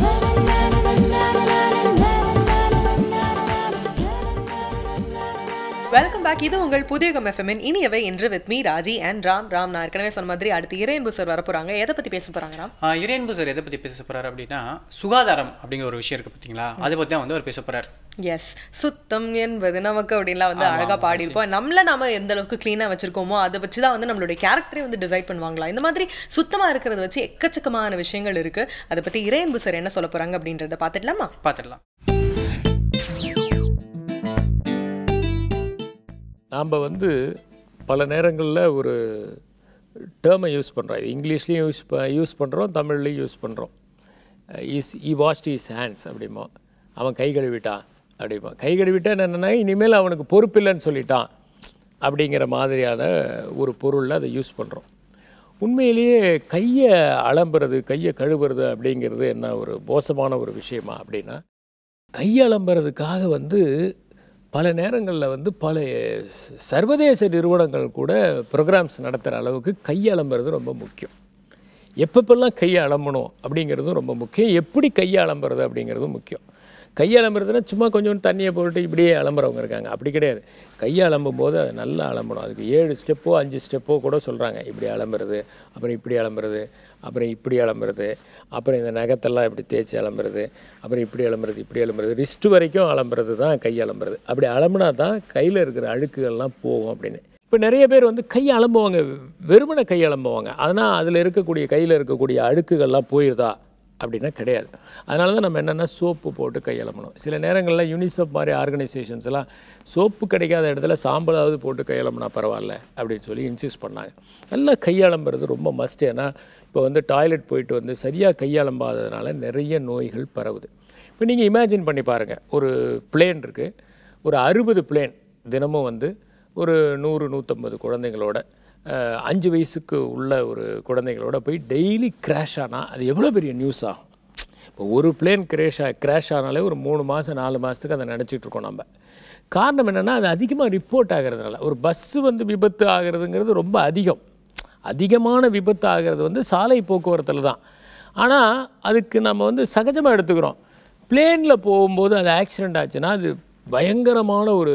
Welcome back. இது உங்கள் புதியகம் FM இனியவை இன்று with me Raji and Ram. நான் ஏற்கனவே சொன்ன மாதிரி அடுத்து இறையன்பு சார் வரப்போறாங்க. எதை பத்தி பேச போறாங்க ராம்? இறையன்பு சார் எதை பத்தி பேச போறாரு அப்படின்னா, சுகாதாரம் அப்படிங்கிற ஒரு விஷயம் இருக்கு பார்த்தீங்களா, அதை பத்தி தான் வந்து அவர் பேச போறாரு. எஸ், சுத்தம் என்பது நமக்கு அப்படின்லாம் வந்து அழகா பாடியிருப்போம். நாம எந்த அளவுக்கு கிளீனா வச்சிருக்கோமோ அதை வச்சுதான் வந்து நம்மளுடைய கேரக்டரே வந்து டிசைட் பண்ணுவாங்களா. இந்த மாதிரி சுத்தமா இருக்கிறத வச்சு எக்கச்சக்கமான விஷயங்கள் இருக்கு. அதை பத்தி இறையன்பு சார் என்ன சொல்ல போறாங்க அப்படின்றத பார்த்துடலாம். நாம் வந்து பல நேரங்களில் ஒரு டேர்மை யூஸ் பண்ணுறோம். இது இங்கிலீஷ்லேயும் யூஸ் பண்ணுறோம், தமிழ்லேயும் யூஸ் பண்ணுறோம். ஈ வாஷ்ட் ஹிஸ் ஹேண்ட்ஸ் அப்படிமா, அவன் கை கழுவிட்டான் அப்படிமா. கை கழுவிட்டான் என்னென்னா இனிமேல் அவனுக்கு பொறுப்பில்லைன்னு சொல்லிட்டான் அப்படிங்கிற மாதிரியான ஒரு பொருளில் அதை யூஸ் பண்ணுறோம். உண்மையிலேயே கையை அலம்புறது, கையை கழுவுறது அப்படிங்கிறது என்ன ஒரு மோசமான ஒரு விஷயமா அப்படின்னா, கையை அலம்புறதுக்காக வந்து பல நேரங்களில் வந்து பல சர்வதேச நிறுவனங்கள் கூட ப்ரோக்ராம்ஸ் நடத்துகிற அளவுக்கு கையை அலம்புறது ரொம்ப முக்கியம். எப்பப்பெல்லாம் கையை அலம்பணும் அப்படிங்கிறதும் ரொம்ப முக்கியம். எப்படி கையை அலம்புறது அப்படிங்கிறதும் முக்கியம். கையை அலம்புறதுன்னா சும்மா கொஞ்சம் தண்ணியை போட்டு இப்படியே அலம்புறவங்க இருக்காங்க. அப்படி கிடையாது. கையை அலம்பும் போது அதை நல்லா அலம்பணும். அதுக்கு 7 ஸ்டெப்போ 5 ஸ்டெப்போ கூட சொல்கிறாங்க. இப்படி அலம்புறது, அப்புறம் இப்படி அலம்புறது, அப்புறம் இப்படி அலம்புறது, அப்புறம் இந்த நகத்தெல்லாம் இப்படி தேய்ச்சி அலம்புறது, அப்புறம் இப்படி அலம்புறது, ரிஸ்ட் வரைக்கும் அலம்புறது தான் கை அலம்புறது. அப்படி அலம்புனா தான் கையில் இருக்கிற அழுக்குகள்லாம் போகும் அப்படின்னு. இப்போ நிறைய பேர் வந்து கை அலம்புவாங்க, வெறுமனை கை அலம்புவாங்க. ஆனால் அதில் இருக்கக்கூடிய கையில் இருக்கக்கூடிய அழுக்குகள்லாம் போயிருதா அப்படின்னா கிடையாது. அதனால தான் நம்ம என்னென்னா சோப்பு போட்டு கையலம்பணும். சில நேரங்களில் யூனிசெஃப் மாதிரி ஆர்கனைசேஷன்ஸ் எல்லாம் சோப்பு கிடைக்காத இடத்துல சாம்பலாவது போட்டு கையலம்புனா பரவாயில்ல அப்படின்னு சொல்லி இன்சிஸ்ட் பண்ணாங்க. நல்லா கையலம்புறது ரொம்ப மஸ்ட். ஏன்னா இப்போ வந்து டாய்லெட் போயிட்டு வந்து சரியாக கையலம்பாததுனால நிறைய நோய்கள் பரவுது. இப்போ நீங்கள் இமேஜின் பண்ணி பாருங்கள், ஒரு பிளேன் இருக்குது, ஒரு 60 பிளேன் தினமும் வந்து ஒரு 100-150 குழந்தைங்களோட 5 வயசுக்கு உள்ள ஒரு குழந்தைங்களோட போய் டெய்லி கிராஷ் ஆனால் அது எவ்வளோ பெரிய நியூஸ் ஆகும். இப்போ ஒரு பிளேன் கிராஷ் ஆனாலே ஒரு 3 மாதம் 4 மாதத்துக்கு அதை நினச்சிட்ருக்கோம் நம்ம. காரணம் என்னென்னா அது அதிகமாக ரிப்போர்ட் ஆகிறதுனால. ஒரு பஸ்ஸு வந்து விபத்து ஆகிறதுங்கிறது ரொம்ப அதிகமான விபத்து ஆகிறது வந்து சாலை போக்குவரத்தில் தான். ஆனால் அதுக்கு நம்ம வந்து சகஜமாக எடுத்துக்கிறோம். பிளேனில் போகும்போது அது ஆக்சிடெண்ட் ஆச்சுன்னா அது பயங்கரமான ஒரு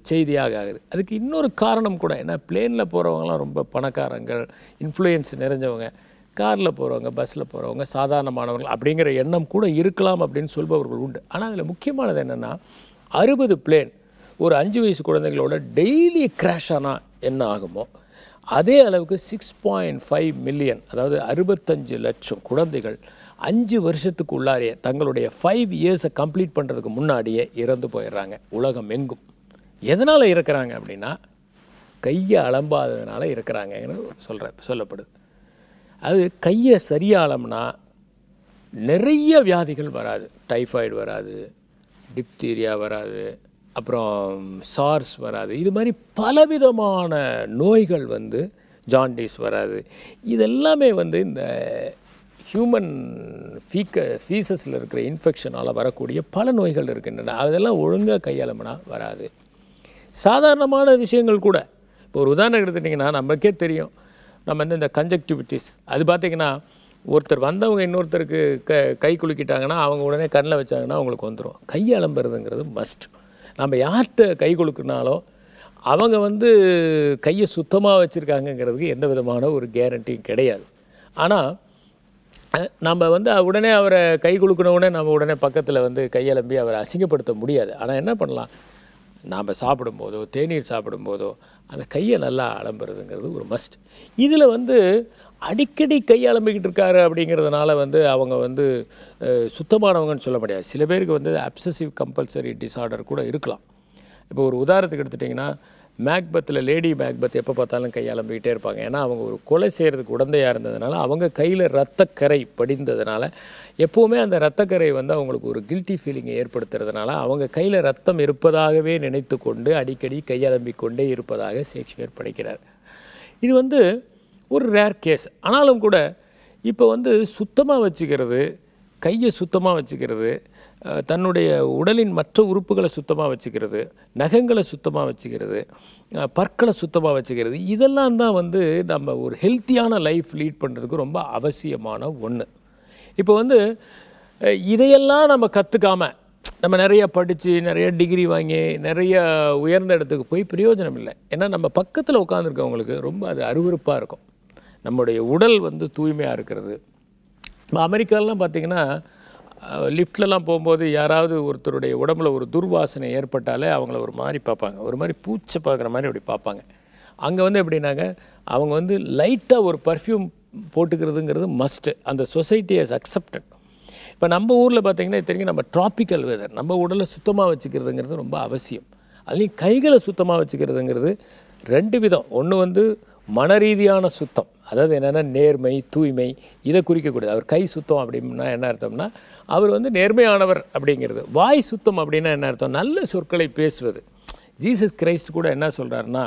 செய்தியாக ஆகுது. அதுக்கு இன்னொரு காரணம் கூட, ஏன்னா பிளேனில் போகிறவங்களாம் ரொம்ப பணக்காரங்கள், இன்ஃப்ளூயன்ஸ் நிறைஞ்சவங்க, காரில் போகிறவங்க, பஸ்ஸில் போகிறவங்க சாதாரணமானவர்கள் அப்படிங்கிற எண்ணம் கூட இருக்கலாம் அப்படின்னு சொல்பவர்கள் உண்டு. ஆனால் அதில் முக்கியமானது என்னென்னா 60 பிளேன் ஒரு 5 வயசு குழந்தைங்களோட டெய்லி கிராஷ் ஆனால் என்ன ஆகுமோ அதே அளவுக்கு 6.5 மில்லியன், அதாவது 65 லட்சம் குழந்தைகள் 5 வருஷத்துக்கு உள்ளாரியே தங்களுடைய 5 இயர்ஸை கம்ப்ளீட் பண்ணுறதுக்கு முன்னாடியே இறந்து போயிடுறாங்க உலகம் எங்கும். எதனால் இருக்கிறாங்க அப்படின்னா கையை அலம்பாததுனால இருக்கிறாங்கன்னு சொல்லப்படுது. அது கையை சரியாக அலம்புனா நிறைய வியாதிகள் வராது. டைஃபாய்டு வராது, டிப்தீரியா வராது, அப்புறம் சார்ஸ் வராது. இது மாதிரி பலவிதமான நோய்கள் வந்து ஜாண்டிஸ் வராது. இதெல்லாமே வந்து இந்த ஹியூமன் ஃபீசஸில் இருக்கிற இன்ஃபெக்ஷனால் வரக்கூடிய பல நோய்கள் இருக்கின்றன. அதெல்லாம் ஒழுங்காக கையாளமுனா வராது. சாதாரணமான விஷயங்கள் கூட, இப்போ ஒரு உதாரணம் எடுத்துட்டிங்கன்னா நமக்கே தெரியும், நம்ம வந்து இந்த கன்ஜக்டிவிட்டிஸ் அது பார்த்திங்கன்னா ஒருத்தர் வந்தவங்க இன்னொருத்தருக்கு கை குலுக்கிட்டாங்கன்னா அவங்க உடனே கண்ணில் வச்சாங்கன்னா அவங்களுக்கு வந்துடும். கை அலம்புறதுங்கிறது மஸ்ட். நம்ம யார்கிட்ட கை குலுக்குனாலும் அவங்க வந்து கையை சுத்தமாக வச்சுருக்காங்கங்கிறதுக்கு எந்த விதமான ஒரு கேரண்டியும் கிடையாது. ஆனால் நம்ம வந்து உடனே அவரை கை குலுக்கின உடனே நம்ம உடனே பக்கத்தில் வந்து கையலம்பி அவரை அசிங்கப்படுத்த முடியாது. ஆனால் என்ன பண்ணலாம், நாம் சாப்பிடும்போதோ தேநீர் சாப்பிடும்போதோ அந்த கையை நல்லா அலம்புறதுங்கிறது ஒரு மஸ்ட். இதில் வந்து அடிக்கடி கையை அலம்பிக்கிட்டு இருக்காரு அப்படிங்கிறதுனால வந்து அவங்க வந்து சுத்தமானவங்கன்னு சொல்ல முடியாது. சில பேருக்கு வந்து அப்சசிவ் கம்பல்சரி டிஸார்டர் கூட இருக்கலாம். இப்போ ஒரு உதாரணத்துக்கு எடுத்துட்டிங்கன்னா மேக்பத்தில் லேடி மேக்பத் எப்போ பார்த்தாலும் கையாளம்பிக்கிட்டே இருப்பாங்க. ஏன்னா அவங்க ஒரு கொலை செய்கிறதுக்கு உடந்தையாக இருந்ததுனால அவங்க கையில் இரத்தக்கரை படிந்ததுனால எப்போவுமே அந்த இரத்தக்கரை வந்து அவங்களுக்கு ஒரு கில்ட்டி ஃபீலிங்கை ஏற்படுத்துறதுனால அவங்க கையில் ரத்தம் இருப்பதாகவே நினைத்து கொண்டு அடிக்கடி கையாளம்பிக் கொண்டே இருப்பதாக ஷேக்ஸ்பியர் படைக்கிறார். இது வந்து ஒரு ரேர் கேஸ். ஆனாலும் கூட இப்போ வந்து சுத்தமாக வச்சுக்கிறது, கையை சுத்தமாக வச்சுக்கிறது, தன்னுடைய உடலின் மற்ற உறுப்புகளை சுத்தமாக வச்சுக்கிறது, நகங்களை சுத்தமாக வச்சுக்கிறது, பற்களை சுத்தமாக வச்சுக்கிறது, இதெல்லாம் தான் வந்து நம்ம ஒரு ஹெல்த்தியான லைஃப் லீட் பண்ணுறதுக்கு ரொம்ப அவசியமான ஒன்று. இப்போ வந்து இதையெல்லாம் நம்ம கற்றுக்காமல் நம்ம நிறைய படித்து நிறைய டிகிரி வாங்கி நிறைய உயர்ந்த இடத்துக்கு போய் பிரயோஜனம் இல்லை. ஏன்னா நம்ம பக்கத்தில் உட்காந்துருக்கவங்களுக்கு ரொம்ப அது அருவருப்பாக இருக்கும். நம்முடைய உடல் வந்து தூய்மையாக இருக்கிறது. அமெரிக்காலலாம் பார்த்திங்கன்னா லிஃப்ட்லலாம் போகும்போது யாராவது ஒருத்தருடைய உடம்புல ஒரு துர்வாசனை ஏற்பட்டாலே அவங்கள ஒரு மாதிரி பார்ப்பாங்க, ஒரு மாதிரி பூச்சை பார்க்குற மாதிரி அப்படி பார்ப்பாங்க. அங்கே வந்து எப்படின்னாங்க அவங்க வந்து லைட்டாக ஒரு பர்ஃப்யூம் போட்டுக்கிறதுங்கிறது மஸ்ட்டு. அந்த சொசைட்டி ஹஸ் அக்செப்டட். இப்போ நம்ம ஊரில் பார்த்திங்கன்னா தெரியும், நம்ம ட்ராபிக்கல் வெதர், நம்ம உடலை சுத்தமாக வச்சுக்கிறதுங்கிறது ரொம்ப அவசியம். அதுலேயும் கைகளை சுத்தமாக வச்சுக்கிறதுங்கிறது ரெண்டு விதம். ஒன்று வந்து மன ரீதியான சுத்தம், அதாவது என்னென்னா நேர்மை தூய்மை, இதை குறிக்கக்கூடாது. அவர் கை சுத்தம் அப்படின்னா என்ன அர்த்தம்னா அவர் வந்து நேர்மையானவர் அப்படிங்கிறது. வாய் சுத்தம் அப்படின்னா என்ன அர்த்தம், நல்ல சொற்களை பேசுவது. ஜீசஸ் கிரைஸ்ட் கூட என்ன சொல்கிறாருன்னா,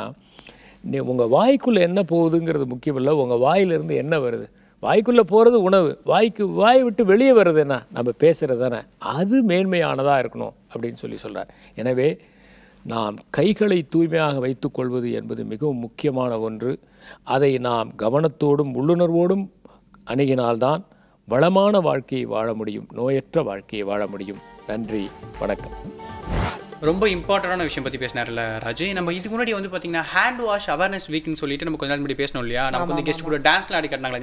நீ உங்கள் வாய்க்குள்ளே என்ன போகுதுங்கிறது முக்கியம் இல்லை, உங்கள் வாயிலிருந்து என்ன வருது. வாய்க்குள்ளே போகிறது உணவு, வாய் விட்டு வெளியே வர்றது என்ன, நம்ம பேசுகிறது தானே, அது மேன்மையானதாக இருக்கணும் அப்படின்னு சொல்கிறார். எனவே நாம் கைகளை தூய்மையாக வைத்துக்கொள்வது என்பது மிகவும் முக்கியமான ஒன்று. அதை நாம் கவனத்தோடும் உள்ளுணர்வோடும் அணுகினால்தான் வளமான வாழ்க்கையை வாழ முடியும், நோயற்ற வாழ்க்கையை வாழ முடியும். நன்றி, வணக்கம். ரொம்ப இம்பார்ட்டண்டான விஷயம் பற்றி பேசினார்ல ராஜு. நம்ம இதுக்கு முன்னாடி வந்து பார்த்தீங்கன்னா ஹேண்ட் வாஷ் அவேர்னஸ் வீக்னு சொல்லிட்டு நம்ம கொஞ்ச நாள் முன்னாடி பேசணும் இல்லையா. நமக்கு வந்து கெஸ்ட் கூட டான்ஸ்லாம் ஆடி காட்டினாங்களா,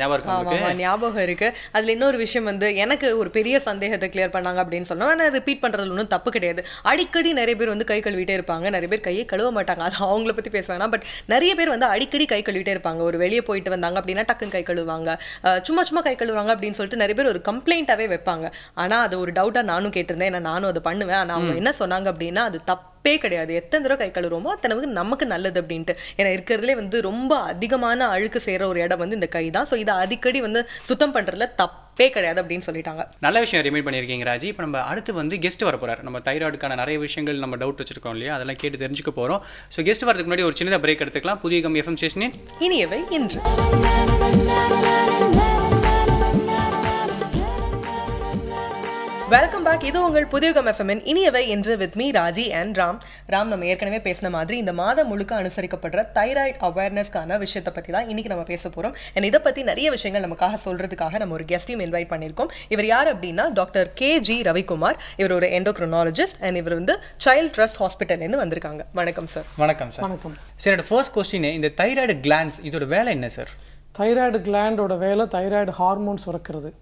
ஞாபகம் இருக்கு. அதில் இன்னொரு விஷயம் வந்து எனக்கு ஒரு பெரிய சந்தேகத்தை கிளியர் பண்ணாங்க அப்படின்னு சொன்னோம். ஆனால் ரிப்பீட் பண்ணுறதுல ஒன்றும் தப்பு கிடையாது. அடிக்கடி நிறைய பேர் வந்து கை கழுவிட்டே இருப்பாங்க, நிறைய பேர் கையை கழுவ மாட்டாங்க, அது அவங்கள பற்றி பேசுவாங்க. பட் நிறைய பேர் வந்து அடிக்கடி கை கழுவிட்டே இருப்பாங்க. ஒரு வெளியே போயிட்டு வந்தாங்க அப்படின்னா டக்குன்னு கை கழுவாங்க, சும்மா கை கழுவாங்க அப்படின்னு சொல்லிட்டு நிறைய பேர் ஒரு கம்ப்ளைண்ட்டாகவே வைப்பாங்க. ஆனால் அது ஒரு டவுட்டாக நானும் கேட்டிருந்தேன், ஏன்னா நானும் அதை பண்ணுவேன். ஆனால் அவங்க என்ன சொன்னாங்க அப்படின்னா அது தப்பே கிடையாது. எத்தனை தடவை கை கழுவுறோமோ அத்தனை நமக்கு நல்லது அப்படின்ட்டு. ஏன்னா இருக்கிறதுலே வந்து ரொம்ப அதிகமான அழுக்கு செய்கிற ஒரு இடம் வந்து இந்த கை தான். ஸோ இதை அடிக்கடி வந்து சுத்தம் பண்ணுறதுல தப்பே கிடையாது அப்படின்னு சொல்லிட்டாங்க. நல்ல விஷயம் ரிமைண்ட் பண்ணியிருக்கீங்க ராஜி. இப்போ நம்ம அடுத்து வந்து கெஸ்ட் வர போகிறார். நம்ம தைராய்டுக்கான நிறைய விஷயங்கள் நம்ம டவுட் வச்சிருக்கோம் இல்லையா, அதெல்லாம் கேட்டு தெரிஞ்சுக்க போகிறோம். ஸோ கெஸ்ட் வரதுக்கு முன்னாடி ஒரு சின்னதாக பிரேக் எடுத்துக்கலாம். புதிய எஃப்எம் ஸ்டேஷனின் இனியவை இன்று. Welcome back. இது உங்கள் புதியகம் எஃப்எம்மின் இனியவை என்று with me Raji and Ram. நம்ம ஏற்கனவே பேசின மாதிரி இந்த மாதம் முழுக்க அனுசரிக்கப்படுற தைராய்டு அவேர்னஸ்க்கான விஷயத்தை பற்றி தான் இன்னைக்கு நம்ம பேச போகிறோம். அண்ட் இதை பற்றி நிறைய விஷயங்கள் நமக்காக சொல்கிறதுக்காக நம்ம ஒரு கெஸ்டையும் இன்வைட் பண்ணியிருக்கோம். இவர் யார் அப்படின்னா டாக்டர் KG ரவிக்குமார். இவர் ஒரு எண்டோக்ரோனாலஜிஸ்ட் அண்ட் இவர் வந்து சைல்ட் ட்ரஸ்ட் ஹாஸ்பிட்டல்லேருந்து வந்திருக்காங்க. வணக்கம் சார். வணக்கம் சார். வணக்கம். சரி, ஃபர்ஸ்ட் கொஸ்டின், இந்த தைராய்டு கிளாண்ட்ஸ் இதோட வேலை என்ன சார்? தைராய்டு கிளாண்டோட வேலை தைராய்டு ஹார்மோன் சுரக்கிறது.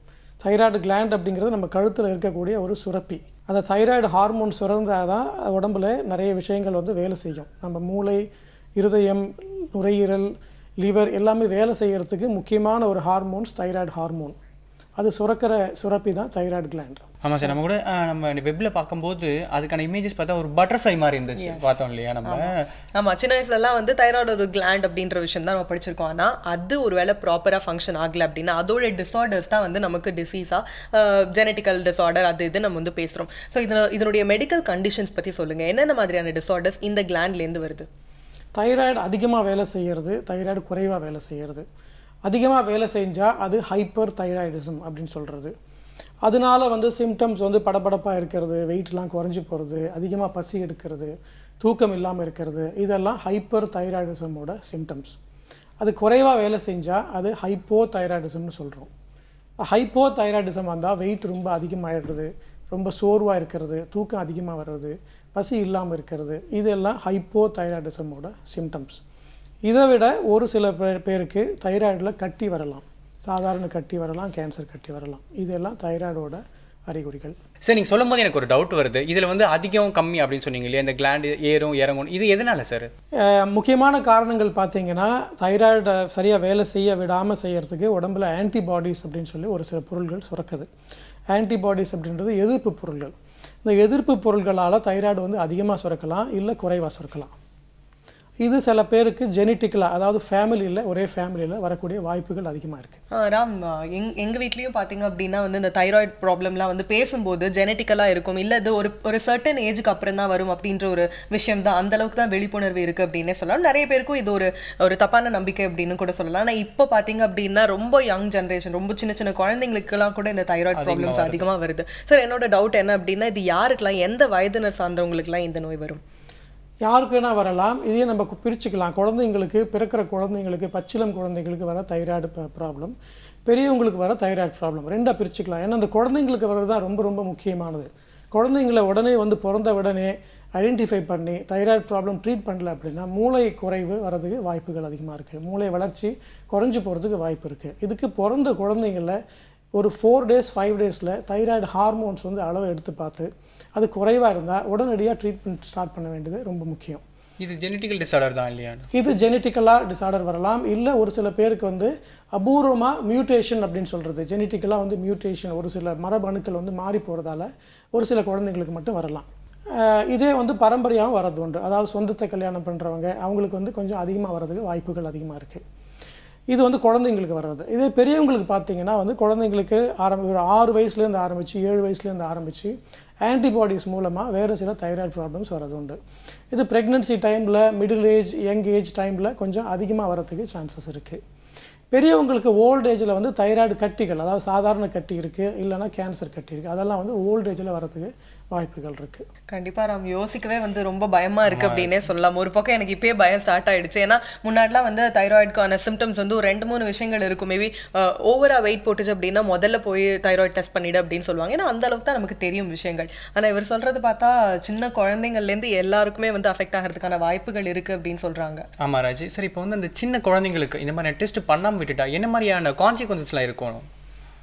தைராய்டு கிளாண்ட் அப்படிங்கிறது நம்ம கழுத்தில் இருக்கக்கூடிய ஒரு சுரப்பி. அந்த தைராய்டு ஹார்மோன் சுரந்தால் தான் உடம்புல நிறைய விஷயங்கள் வந்து வேலை செய்யும். நம்ம மூளை, இருதயம், நுரையீரல், லிவர் எல்லாமே வேலை செய்கிறதுக்கு முக்கியமான ஒரு ஹார்மோன்ஸ் தைராய்டு ஹார்மோன். அது சுரக்கிற சுரப்பி தான் தைராய்டு கிளாண்ட். ஆமாம் சார். நம்ம கூட நம்ம வெப்பில் பார்க்கும்போது அதுக்கான இமேஜஸ் பார்த்தா ஒரு பட்டர்ஃப்ளை மாதிரி இருந்துச்சு, பார்த்தோம் இல்லையா நம்ம. ஆமாம், சின்ன வயசுலலாம் வந்து தைராய்டு ஒரு கிளாண்ட் அப்படின்ற விஷயம் தான் நம்ம படிச்சிருக்கோம். ஆனால் அது ஒரு வேளை ப்ராப்பராக ஃபங்க்ஷன் ஆகலை அப்படின்னா அதோட டிஸார்டர்ஸ் தான் வந்து நமக்கு டிசீஸாக ஜெனட்டிக்கல் டிஸார்டர் அது இது நம்ம வந்து பேசுகிறோம். ஸோ இதனுடைய மெடிக்கல் கண்டிஷன்ஸ் பற்றி சொல்லுங்கள். என்னென்ன மாதிரியான டிஸார்டர்ஸ் இந்த கிளாண்ட்லேருந்து வருது? தைராய்டு அதிகமாக வேலை செய்கிறது, தைராய்டு குறைவாக வேலை செய்கிறது. அதிகமாக வேலை செஞ்சால் அது ஹைப்பர் தைராய்டிசம் அப்படின்னு சொல்கிறது. அதனால வந்து சிம்டம்ஸ் வந்து படபடப்பாக இருக்கிறது, வெயிட்லாம் குறைஞ்சி போகிறது, அதிகமாக பசி எடுக்கிறது, தூக்கம் இல்லாமல் இருக்கிறது, இதெல்லாம் ஹைப்பர் தைராய்டிசமோட சிம்டம்ஸ். அது குறைவாக வேலை செஞ்சால் அது ஹைப்போ தைராய்டிசம்னு சொல்கிறோம். ஹைப்போ தைராய்டிசம் வந்தால் வெயிட் ரொம்ப அதிகமாகிடுறது, ரொம்ப சோர்வாக இருக்கிறது, தூக்கம் அதிகமாக வர்றது, பசி இல்லாமல் இருக்கிறது, இதெல்லாம் ஹைப்போ தைராய்டிசமோட சிம்டம்ஸ். இதை விட ஒரு சில பேருக்கு தைராய்டில் கட்டி வரலாம், சாதாரண கட்டி வரலாம், கேன்சர் கட்டி வரலாம். இதெல்லாம் தைராய்டோட அறிகுறிகள். சார் நீங்கள் சொல்லும் போது எனக்கு ஒரு டவுட் வருது. இதில் வந்து அதிகம் கம்மி அப்படின்னு சொன்னீங்க இல்லையா, இந்த கிளாண்டு ஏறும் இறங்கும், இது எதனால சார்? முக்கியமான காரணங்கள் பார்த்தீங்கன்னா தைராய்டை சரியாக வேலை செய்ய விடாமல் செய்கிறதுக்கு உடம்புல ஆன்டிபாடிஸ் அப்படின்னு சொல்லி ஒரு சில பொருள்கள் சுரக்குது. ஆன்டிபாடிஸ் அப்படின்றது எதிர்ப்பு பொருள்கள். இந்த எதிர்ப்பு பொருள்களால் தைராய்டு வந்து அதிகமாக சுரக்கலாம், இல்லை குறைவாக சுரக்கலாம். இது சில பேருக்கு ஜெனட்டிக்கலாக, அதாவது ஃபேமிலியில், ஒரே ஃபேமிலியில் வரக்கூடிய வாய்ப்புகள் அதிகமாக இருக்குது. ராம், எங்கள் வீட்லேயும் பார்த்தீங்க அப்படின்னா வந்து இந்த தைராய்டு ப்ராப்ளம்லாம் வந்து பேசும்போது ஜெனட்டிக்கலாக இருக்கும், இல்லை இது ஒரு சர்டன் ஏஜுக்கு அப்புறம் தான் வரும் அப்படின்ற ஒரு விஷயம் தான், அந்தளவுக்கு தான் விழிப்புணர்வு இருக்குது அப்படின்னே சொல்லலாம். நிறைய பேருக்கும் இது ஒரு தப்பான நம்பிக்கை அப்படின்னு கூட சொல்லலாம். ஆனால் இப்போ பார்த்தீங்க அப்படின்னா ரொம்ப யங் ஜென்ரேஷன், ரொம்ப சின்ன சின்ன குழந்தைங்களுக்குலாம் கூட இந்த தைராய்டு ப்ராப்ளம்ஸ் அதிகமாக வருது. சார், என்னோட டவுட் என்ன அப்படின்னா, இது யாருக்கெல்லாம், எந்த வயதினர் சார்ந்தவங்களுக்குலாம் இந்த நோய் வரும்? யாருக்கு வேணால் வரலாம். இதையே நம்ம பிரிச்சுக்கலாம். குழந்தைங்களுக்கு, பிறக்கிற குழந்தைங்களுக்கு, பச்சிளம் குழந்தைங்களுக்கு வர தைராய்டு ப்ராப்ளம், பெரியவங்களுக்கு வர தைராய்டு ப்ராப்ளம், ரெண்டாக பிரிச்சுக்கலாம். ஏன்னா அந்த குழந்தைங்களுக்கு வர்றது தான் ரொம்ப ரொம்ப முக்கியமானது. குழந்தைங்களை உடனே வந்து பிறந்த உடனே ஐடென்டிஃபை பண்ணி தைராய்டு ப்ராப்ளம் ட்ரீட் பண்ணல அப்படின்னா மூளை குறைவு வரதுக்கு வாய்ப்புகள் அதிகமாக இருக்குது, மூளை வளர்ச்சி குறைஞ்சி போகிறதுக்கு வாய்ப்பு இருக்குது. இதுக்கு பிறந்த குழந்தைங்களில் ஒரு 4 days 5 daysல தைராய்டு ஹார்மோன்ஸ் வந்து அளவை எடுத்து பார்த்து அது குறைவாக இருந்தால் உடனடியாக ட்ரீட்மெண்ட் ஸ்டார்ட் பண்ண வேண்டியது ரொம்ப முக்கியம். இது ஜெனட்டிக்கல் டிஸார்டர் தான் இல்லையா? இது ஜெனட்டிக்கலாக டிஸார்டர் வரலாம், இல்லை ஒரு சில பேருக்கு வந்து அபூர்வமாக மியூட்டேஷன் அப்படின்னு சொல்கிறது, ஜெனட்டிக்கலாக வந்து மியூட்டேஷன், ஒரு சில மரபணுக்கள் வந்து மாறி போகிறதால ஒரு சில குழந்தைங்களுக்கு மட்டும் வரலாம். இதே வந்து பரம்பரையாகவும் வரது உண்டு. அதாவது சொந்தத்தை கல்யாணம் பண்ணுறவங்க, அவங்களுக்கு வந்து கொஞ்சம் அதிகமாக வர்றதுக்கு வாய்ப்புகள் அதிகமாக இருக்குது. இது வந்து குழந்தைங்களுக்கு வர்றது. இதே பெரியவங்களுக்கு பார்த்தீங்கன்னா வந்து குழந்தைங்களுக்கு ஒரு 6 வயசுலேருந்து ஆரம்பித்து 7 வயசுலேருந்து ஆரம்பித்து ஆன்டிபாடிஸ் மூலமாக வேறு சில தைராய்டு ப்ராப்ளம்ஸ் வரது உண்டு. இது ப்ரெக்னன்சி டைமில், மிடில் ஏஜ், யங் ஏஜ் டைமில் கொஞ்சம் அதிகமாக வரதுக்கு சான்சஸ் இருக்குது. பெரியவங்களுக்கு ஓல்ட் ஏஜில் வந்து தைராய்டு கட்டிகள், அதாவது சாதாரண கட்டி இருக்குது, இல்லைனா கேன்சர் கட்டி இருக்குது, அதெல்லாம் வந்து ஓல்ட் ஏஜில் வரதுக்கு வாய்ப்புகள் இருக்குது. கண்டிப்பாக ராம், யோசிக்கவே வந்து ரொம்ப பயமாக இருக்குது அப்படின்னே சொல்லலாம். ஒரு பக்கம் எனக்கு இப்போயே பயம் ஸ்டார்ட் ஆகிடுச்சு. ஏன்னா முன்னாடிலாம் வந்து தைராய்டுக்கான சிம்டம்ஸ் வந்து ஒரு 2-3 விஷயங்கள் இருக்கும். மேபி ஓவராக வெயிட் போட்டுச்சு அப்படின்னா முதல்ல போய் தைராய்டு டெஸ்ட் பண்ணிடு அப்படின்னு சொல்லுவாங்க. ஏன்னா அந்த அளவுக்கு தான் நமக்கு தெரியும் விஷயங்கள். ஆனால் இவர் சொல்கிறது பார்த்தா சின்ன குழந்தைங்கள்லேருந்து எல்லாருக்குமே வந்து அஃபெக்ட் ஆகிறதுக்கான வாய்ப்புகள் இருக்குது அப்படின்னு சொல்கிறாங்க. ஆமாம் ராஜி. சரி, இப்போ வந்து அந்த சின்ன குழந்தைங்களுக்கு இந்த மாதிரி டெஸ்ட் பண்ணாமல் விட்டுட்டா என்ன மாதிரியான கான்சிக்வன்சஸ்லாம் இருக்கும்?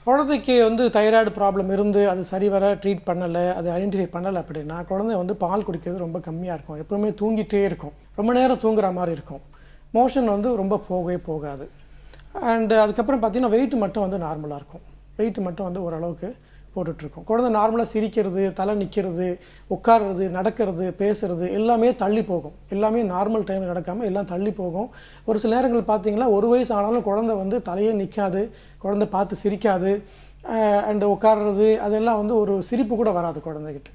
குழந்தைக்கு வந்து தைராய்டு ப்ராப்ளம் இருந்து அது சரிவர ட்ரீட் பண்ணலை, அது ஐடென்டிஃபை பண்ணலை அப்படின்னா குழந்தை வந்து பால் குடிக்கிறது ரொம்ப கம்மியாக இருக்கும், எப்போவுமே தூங்கிட்டே இருக்கும், ரொம்ப நேரம் தூங்குற மாதிரி இருக்கும், மோஷன் வந்து ரொம்ப போகவே போகாது. அண்டு அதுக்கப்புறம் பார்த்திங்கன்னா வெயிட் மட்டும் வந்து நார்மலாக இருக்கும், வெயிட் மட்டும் வந்து ஓரளவுக்கு போட்டுட்ருக்கோம். குழந்தை நார்மலாக சிரிக்கிறது, தலை நிற்கிறது, உட்கார்றது, நடக்கிறது, பேசுகிறது எல்லாமே தள்ளி போகும். எல்லாமே நார்மல் டைமில் நடக்காமல் எல்லாம் தள்ளி போகும். ஒரு சில நேரங்கள் பார்த்திங்கன்னா 1 வயசு ஆனாலும் குழந்தை வந்து தலையே நிற்காது, குழந்தை பார்த்து சிரிக்காது, அண்டு உட்கார்றது அதெல்லாம் வந்து ஒரு சிரிப்பு கூட வராது குழந்தைகிட்ட.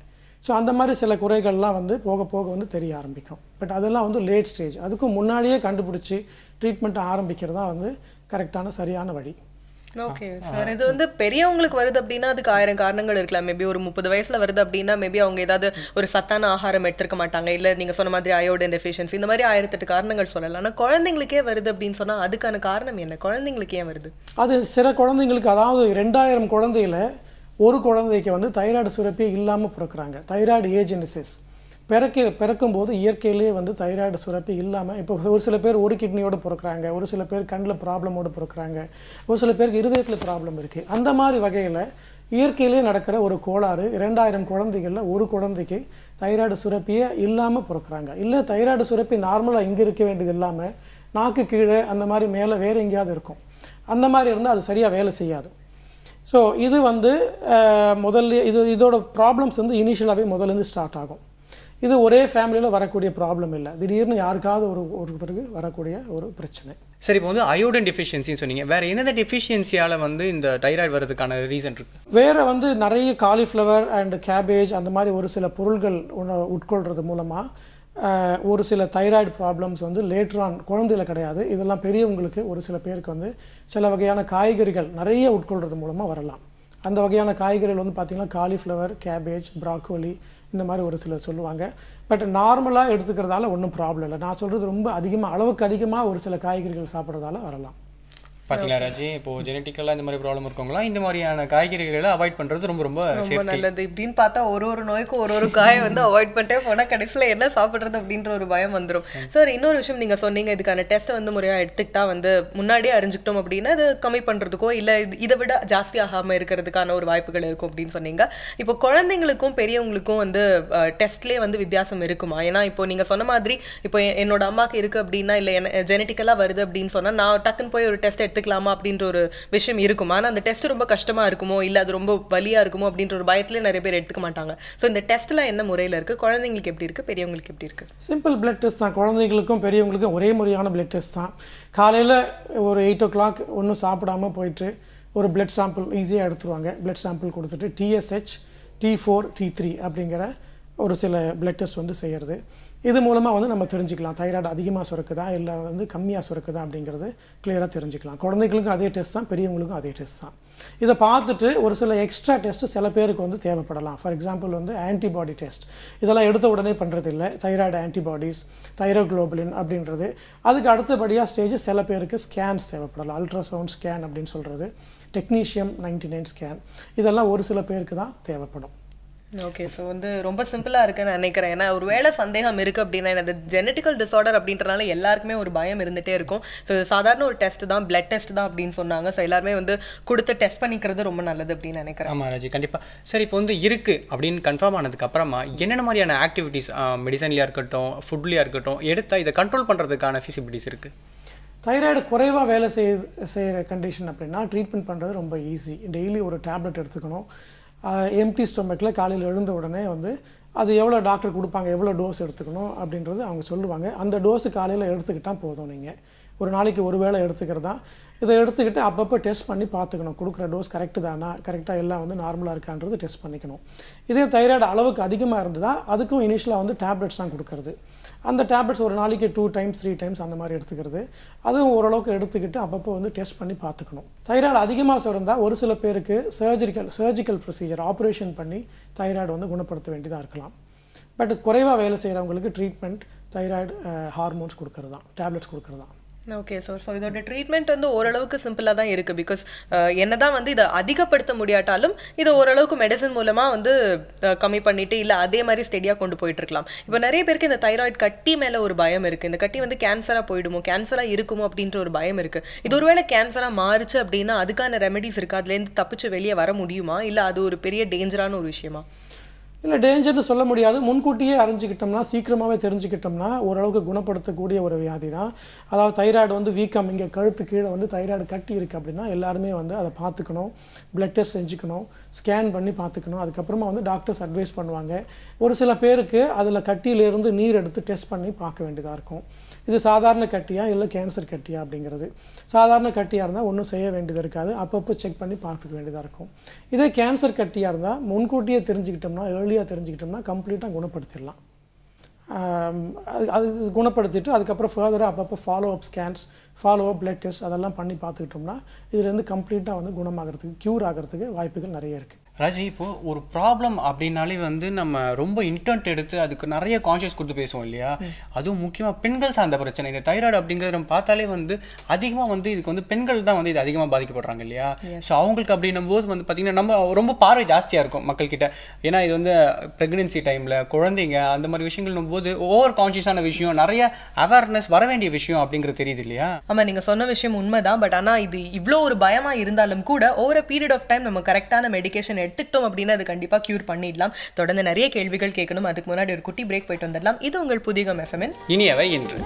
ஸோ அந்த மாதிரி சில குறைகள்லாம் வந்து போக போக வந்து தெரிய ஆரம்பிக்கும். பட் அதெல்லாம் வந்து லேட் ஸ்டேஜ். அதுக்கும் முன்னாடியே கண்டுபிடிச்சி ட்ரீட்மெண்ட்டை ஆரம்பிக்கிறது தான் வந்து கரெக்டான சரியான வழி. ஓகே சார், இது வந்து பெரியவங்களுக்கு வருது அப்படின்னா அதுக்கு 1000 காரணங்கள் இருக்கலாம். மேபி ஒரு 30 வயசுல வருது அப்படின்னா மேபி அவங்க ஏதாவது ஒரு சத்தான ஆகாரம் எடுத்துருக்க மாட்டாங்க, இல்லை நீங்கள் சொன்ன மாதிரி அயோடின் டெஃபிஷியன்சி, இந்த மாதிரி 1008 காரணங்கள் சொல்லலாம். ஆனால் குழந்தைங்களுக்கே வருது அப்படின்னு சொன்னால் அதுக்கான காரணம் என்ன? குழந்தைங்களுக்கு ஏன் வருது? அது சில குழந்தைங்களுக்கு, அதாவது 2000 குழந்தையில் ஒரு குழந்தைக்கு வந்து தைராய்டு சுரப்பி இல்லாமல் பிறக்கிறாங்க, தைராய்டு ஏஜெனிசிஸ். பிறக்கும்போது இயற்கையிலே வந்து தைராய்டு சுரப்பி இல்லாமல், இப்போ ஒரு சில பேர் ஒரு கிட்னியோடு பிறக்கிறாங்க, ஒரு சில பேர் கண்ணில் ப்ராப்ளமோடு பிறக்கிறாங்க, ஒரு சில பேருக்கு இருதயத்தில் ப்ராப்ளம் இருக்குது. அந்த மாதிரி வகையில் இயற்கையிலே நடக்கிற ஒரு கோளாறு 2000 குழந்தைகளில் ஒரு குழந்தைக்கு தைராய்டு சுரப்பியே இல்லாமல் பிறக்கிறாங்க. இல்லை தைராய்டு சுரப்பி நார்மலாக இங்கே இருக்க வேண்டியது இல்லாமல் நாக்கு கீழே அந்த மாதிரி மேலே வேறு எங்கேயாவது இருக்கும். அந்த மாதிரி இருந்தால் அது சரியாக வேலை செய்யாது. ஸோ இது வந்து முதல்ல இதோட ப்ராப்ளம்ஸ் வந்து இனிஷியலாகவே முதல்லேருந்து ஸ்டார்ட் ஆகும். இது ஒரே ஃபேமிலியில் வரக்கூடிய ப்ராப்ளம் இல்லை, திடீர்னு யாருக்காவது ஒருத்தருக்கு வரக்கூடிய ஒரு பிரச்சனை. சரி, இப்போ வந்து அயோடின் டெஃபிஷியன்சின்னு சொன்னீங்க, வேறு எந்தெந்த டெஃபிஷியன்சியால் வந்து இந்த தைராய்டு வரதுக்கான ரீசன் இருக்குது? வேறு வந்து நிறைய காலிஃப்ளவர் அண்ட் கேபேஜ் அந்த மாதிரி ஒரு சில பொருள்கள் உட்கொள்கிறது மூலமாக ஒரு சில தைராய்டு ப்ராப்ளம்ஸ் வந்து லேட்டர் ஆன் குழந்தையில் கிடையாது, இதெல்லாம் பெரியவங்களுக்கு ஒரு சில பேருக்கு வந்து சில வகையான காய்கறிகள் நிறைய உட்கொள்கிறது மூலமாக வரலாம். அந்த வகையான காய்கறிகள் வந்து பார்த்திங்கன்னா காலிஃப்ளவர், கேபேஜ், ப்ராக்கோலி இந்த மாதிரி ஒரு சிலர் சொல்லுவாங்க. பட் நார்மலாக எடுத்துக்கிறதால ஒன்றும் ப்ராப்ளம் இல்லை. நான் சொல்கிறது ரொம்ப அதிகமாக அளவுக்கு அதிகமாக ஒரு சில காய்கறிகள் சாப்பிட்றதால வரலாம். பார்த்தீங்களா ராஜி, இப்போது ஜெனட்டிக்கலாக இந்த மாதிரி ப்ராப்ளம் இருக்கவங்களாம் இந்த மாதிரியான காய்கறிகளை அவாய்ட் பண்ணுறது ரொம்ப ரொம்ப நல்லது. இப்படின்னு பார்த்தா ஒரு நோய்க்கும் ஒரு காயை வந்து அவாய்ட் பண்ணிட்டே போனால் கடைசியில் என்ன சாப்பிட்றது அப்படின்ற ஒரு பயம் வந்துடும். சார், இன்னொரு விஷயம் நீங்கள் சொன்னீங்க, இதுக்கான டெஸ்ட்டை வந்து முறையாக எடுத்துக்கிட்டா வந்து முன்னாடியே அறிஞ்சிக்கிட்டோம் அப்படின்னா அது கம்மி பண்ணுறதுக்கோ இல்லை இதை விட ஜாஸ்தி ஆகாமல் இருக்கிறதுக்கான ஒரு வாய்ப்புகள் இருக்கும் அப்படின்னு சொன்னீங்க. இப்போ குழந்தைங்களுக்கும் பெரியவங்களுக்கும் வந்து டெஸ்ட்லேயே வந்து வித்தியாசம் இருக்குமா? ஏன்னா இப்போ நீங்கள் சொன்ன மாதிரி இப்போ என்னோட அம்மாவுக்கு இருக்குது அப்படின்னா இல்லை ஜெனட்டிக்கலாக வருது அப்படின்னு சொன்னால் நான் டக்குன்னு போய் ஒரு டெஸ்ட் எடுத்துக்கலாமா அப்படின்ற ஒரு விஷயம் இருக்கும். ஆனால் அந்த டெஸ்ட் ரொம்ப கஷ்டமாக இருக்குமோ இல்லை அது ரொம்ப வலியாக இருக்குமோ அப்படின்ற ஒரு பயத்திலே நிறைய பேர் எடுத்துக்க மாட்டாங்க. ஸோ இந்த டெஸ்ட்லாம் என்ன முறையில் இருக்குது, குழந்தைங்களுக்கு எப்படி இருக்குது, பெரியவங்களுக்கு எப்படி இருக்குது? சிம்பிள் பிளட் டெஸ்ட் தான். குழந்தைங்களுக்கும் பெரியவங்களுக்கும் ஒரே முறையான பிளட் டெஸ்ட் தான். காலையில் ஒரு 8 o'clock ஒன்றும் சாப்பிடாம போயிட்டு ஒரு பிளட் சாம்பிள் ஈஸியாக எடுத்துருவாங்க. பிளட் சாம்பிள் கொடுத்துட்டு TSH, T4, T3 அப்படிங்கிற ஒரு சில பிளட் டெஸ்ட் வந்து செய்கிறது. இது மூலமாக வந்து நம்ம தெரிஞ்சுக்கலாம் தைராய்டு அதிகமாக சுரக்குதா இல்லை வந்து கம்மியாக சுரக்குதா அப்படிங்கிறது கிளியராக தெரிஞ்சுக்கலாம். குழந்தைகளுக்கும் அதே டெஸ்ட் தான், பெரியவங்களுக்கும் அதே டெஸ்ட் தான். இதை பார்த்துட்டு ஒரு சில எக்ஸ்ட்ரா டெஸ்ட்டு சில பேருக்கு வந்து தேவைப்படலாம். ஃபார் எக்ஸாம்பிள் வந்து ஆன்டிபாடி டெஸ்ட், இதெல்லாம் எடுத்த உடனே பண்ணுறது இல்லை. தைராய்டு ஆன்டிபாடிஸ், தைரோக்ளோபுலின் அப்படின்றது. அதுக்கு அடுத்தபடியாக ஸ்டேஜ் சில பேருக்கு ஸ்கேன்ஸ் தேவைப்படலாம். அல்ட்ராசவுண்ட் ஸ்கேன் அப்படின்னு சொல்கிறது, டெக்னீஷியம் 99 ஸ்கேன், இதெல்லாம் ஒரு சில பேருக்கு தான் தேவைப்படும். ஓகே, ஸோ வந்து ரொம்ப சிம்பிளாக இருக்குன்னு நினைக்கிறேன். ஏன்னா ஒரு வேளை சந்தேகம் இருக்குது அப்படின்னா இந்த ஜெனட்டிக்கல் டிஸார்டர் அப்படின்றனால எல்லாருக்குமே ஒரு பயம் இருந்துகிட்டே இருக்கும். ஸோ சாதாரண ஒரு டெஸ்ட் தான், பிளட் டெஸ்ட் தான் அப்படின்னு சொன்னாங்க. ஸோ எல்லாருமே வந்து கொடுத்து டெஸ்ட் பண்ணிக்கிறது ரொம்ப நல்லது அப்படின்னு நினைக்கிறேன். ஆமாம் ராஜி, கண்டிப்பாக. சரி, இப்போ வந்து இருக்குது அப்படின்னு கன்ஃபார்ம் ஆனதுக்கு அப்புறமா என்னென்ன மாதிரியான ஆக்டிவிட்டீஸ் மெடிசன்லையாக இருக்கட்டும், ஃபுட்லேயாக இருக்கட்டும் எடுத்தால் இதை கண்ட்ரோல் பண்ணுறதுக்கான ஃபீசிபிலிட்டிஸ் இருக்குது? தைராய்டு குறைவாக வேலை செய்கிற கண்டிஷன் அப்படின்னா ட்ரீட்மெண்ட் பண்ணுறது ரொம்ப ஈஸி. டெய்லி ஒரு டேப்லெட் எடுத்துக்கணும். எம்டி ஸ்டொமக்கில் காலையில் எழுந்த உடனே வந்து அது எவ்வளோ டாக்டர் கொடுப்பாங்க, எவ்வளோ டோஸ் எடுத்துக்கணும் அப்படின்றது அவங்க சொல்லுவாங்க. அந்த டோஸு காலையில் எடுத்துக்கிட்டால் போதும். நீங்கள் ஒரு நாளைக்கு ஒரு வேளை எடுத்துக்கிறதா. இதை எடுத்துக்கிட்டு அப்பப்போ டெஸ்ட் பண்ணி பார்த்துக்கணும், கொடுக்குற டோஸ் கரெக்டு தானா, கரெக்டாக எல்லாம் வந்து நார்மலாக இருக்கான்றது டெஸ்ட் பண்ணிக்கணும். இதே தைராய்டு அளவுக்கு அதிகமாக இருந்ததா அதுக்கும் இனிஷியலாக வந்து டேப்லெட்ஸ் தான் கொடுக்கறது. அந்த டேப்லெட்ஸ் ஒரு நாளைக்கு 2 times 3 times அந்த மாதிரி எடுத்துக்கிறது. அதுவும் ஓரளவுக்கு எடுத்துக்கிட்டு அப்பப்போ வந்து டெஸ்ட் பண்ணி பார்த்துக்கணும். தைராய்டு அதிகமாக சுரந்தால் ஒரு சில பேருக்கு சர்ஜிக்கல் ப்ரொசீஜர், ஆப்ரேஷன் பண்ணி தைராய்டு வந்து குணப்படுத்த வேண்டியதாக இருக்கலாம். பட் குறைவாக வேலை செய்கிறவங்களுக்கு ட்ரீட்மெண்ட் தைராய்டு ஹார்மோன்ஸ் கொடுக்கறது தான், டேப்லெட்ஸ் கொடுக்கறது தான். ஓகே சார், ஸோ இதோட ட்ரீட்மெண்ட் வந்து ஓரளவுக்கு சிம்பிளாக தான் இருக்குது. பிகாஸ் என்ன தான் வந்து இதை அதிகப்படுத்த முடியாட்டாலும் இதை ஓரளவுக்கு மெடிசன் மூலமாக வந்து கம்மி பண்ணிவிட்டு இல்லை அதே மாதிரி ஸ்டெடியாக கொண்டு போயிட்டுருக்கலாம். இப்போ நிறைய பேருக்கு இந்த தைராய்டு கட்டி மேலே ஒரு பயம் இருக்குது. இந்த கட்டி வந்து கேன்சராக போயிடுமோ, கேன்சராக இருக்குமோ அப்படின்ற ஒரு பயம் இருக்குது. இது ஒருவேளை கேன்சராக மாறுச்சு அப்படின்னா அதுக்கான ரெமெடிஸ் இருக்குது, அதுலேருந்து தப்பிச்சு வெளியே வர முடியுமா, இல்லை அது ஒரு பெரிய டேஞ்சரான ஒரு விஷயமா? இல்லை, டேஞ்சர்னு சொல்ல முடியாது. முன்கூட்டியே அறிஞ்சிக்கிட்டோம்னா, சீக்கிரமாகவே தெரிஞ்சுக்கிட்டோம்னா ஓரளவுக்கு குணப்படுத்தக்கூடிய ஒரு வியாதி தான். அதாவது தைராய்டு வந்து வீக்கம், இங்கே கழுத்து கீழே வந்து தைராய்டு கட்டி இருக்குது அப்படின்னா எல்லாருமே வந்து அதை பார்த்துக்கணும், பிளட் டெஸ்ட் செஞ்சுக்கணும், ஸ்கேன் பண்ணி பார்த்துக்கணும். அதுக்கப்புறமா வந்து டாக்டர்ஸ் அட்வைஸ் பண்ணுவாங்க. ஒரு சில பேருக்கு அதில் கட்டியிலேருந்து நீர் எடுத்து டெஸ்ட் பண்ணி பார்க்க வேண்டியதாக இருக்கும். இது சாதாரண கட்டியா இல்லை கேன்சர் கட்டியா அப்படிங்கிறது. சாதாரண கட்டியாக இருந்தால் ஒன்றும் செய்ய வேண்டியது இருக்காது, அப்பப்போ செக் பண்ணி பார்த்துக்க வேண்டியதாக இருக்கும். இதே கேன்சர் கட்டியாக இருந்தால் முன்கூட்டியே தெரிஞ்சுக்கிட்டோம்னா, ஏர்லியாக தெரிஞ்சுக்கிட்டோம்னா கம்ப்ளீட்டாக குணப்படுத்திடலாம். அது குணப்படுத்திட்டு அதுக்கப்புறம் ஃபர்தராக அப்பப்போ follow up scans, follow up blood test அதெல்லாம் பண்ணி பார்த்துக்கிட்டோம்னா இதுலேருந்து கம்ப்ளீட்டாக வந்து குணமாகிறதுக்கு, க்யூர் ஆகிறதுக்கு வாய்ப்புகள் நிறைய இருக்குது. ராஜி, இப்போது ஒரு ப்ராப்ளம் அப்படின்னாலே வந்து நம்ம ரொம்ப இன்டென்ட் எடுத்து அதுக்கு நிறைய கான்ஷியஸ் கொடுத்து பேசுவோம் இல்லையா? அதுவும் முக்கியமாக பெண்கள் சார்ந்த பிரச்சனை. இந்த தைராய்டு அப்படிங்கிறது நம்ம பார்த்தாலே வந்து அதிகமாக வந்து இதுக்கு வந்து பெண்கள் தான் வந்து இது அதிகமாக பாதிக்கப்படுறாங்க இல்லையா? ஸோ அவங்களுக்கு அப்படின்னும் போது வந்து பார்த்திங்கன்னா நம்ம ரொம்ப பார்வை ஜாஸ்தியாக இருக்கும் மக்கள்கிட்ட. ஏன்னா இது வந்து ப்ரெக்னென்சி டைமில் குழந்தைங்க அந்த மாதிரி விஷயங்கள்னும் போது ஓவர் கான்ஷியஸான விஷயம், நிறைய அவேர்னஸ் வர வேண்டிய விஷயம் அப்படிங்கிறது தெரியுது இல்லையா? ஆமாம், நீங்கள் சொன்ன விஷயம் உண்மைதான். பட் ஆனால் இது இவ்வளோ ஒரு பயமாக இருந்தாலும் கூட over a period of time நம்ம கரெக்டான மெடிகேஷன் எடுத்துக்கிட்டோம் அப்படின்னா அது கண்டிப்பாக க்யூர் பண்ணிடலாம். தொடர்ந்து நிறைய கேள்விகள் கேட்கணும். அதுக்கு முன்னாடி ஒரு குட்டி பிரேக் போயிட்டு வந்துடலாம். இது உங்கள் புதிய எஃப்எம்மின் இனியவை இன்று.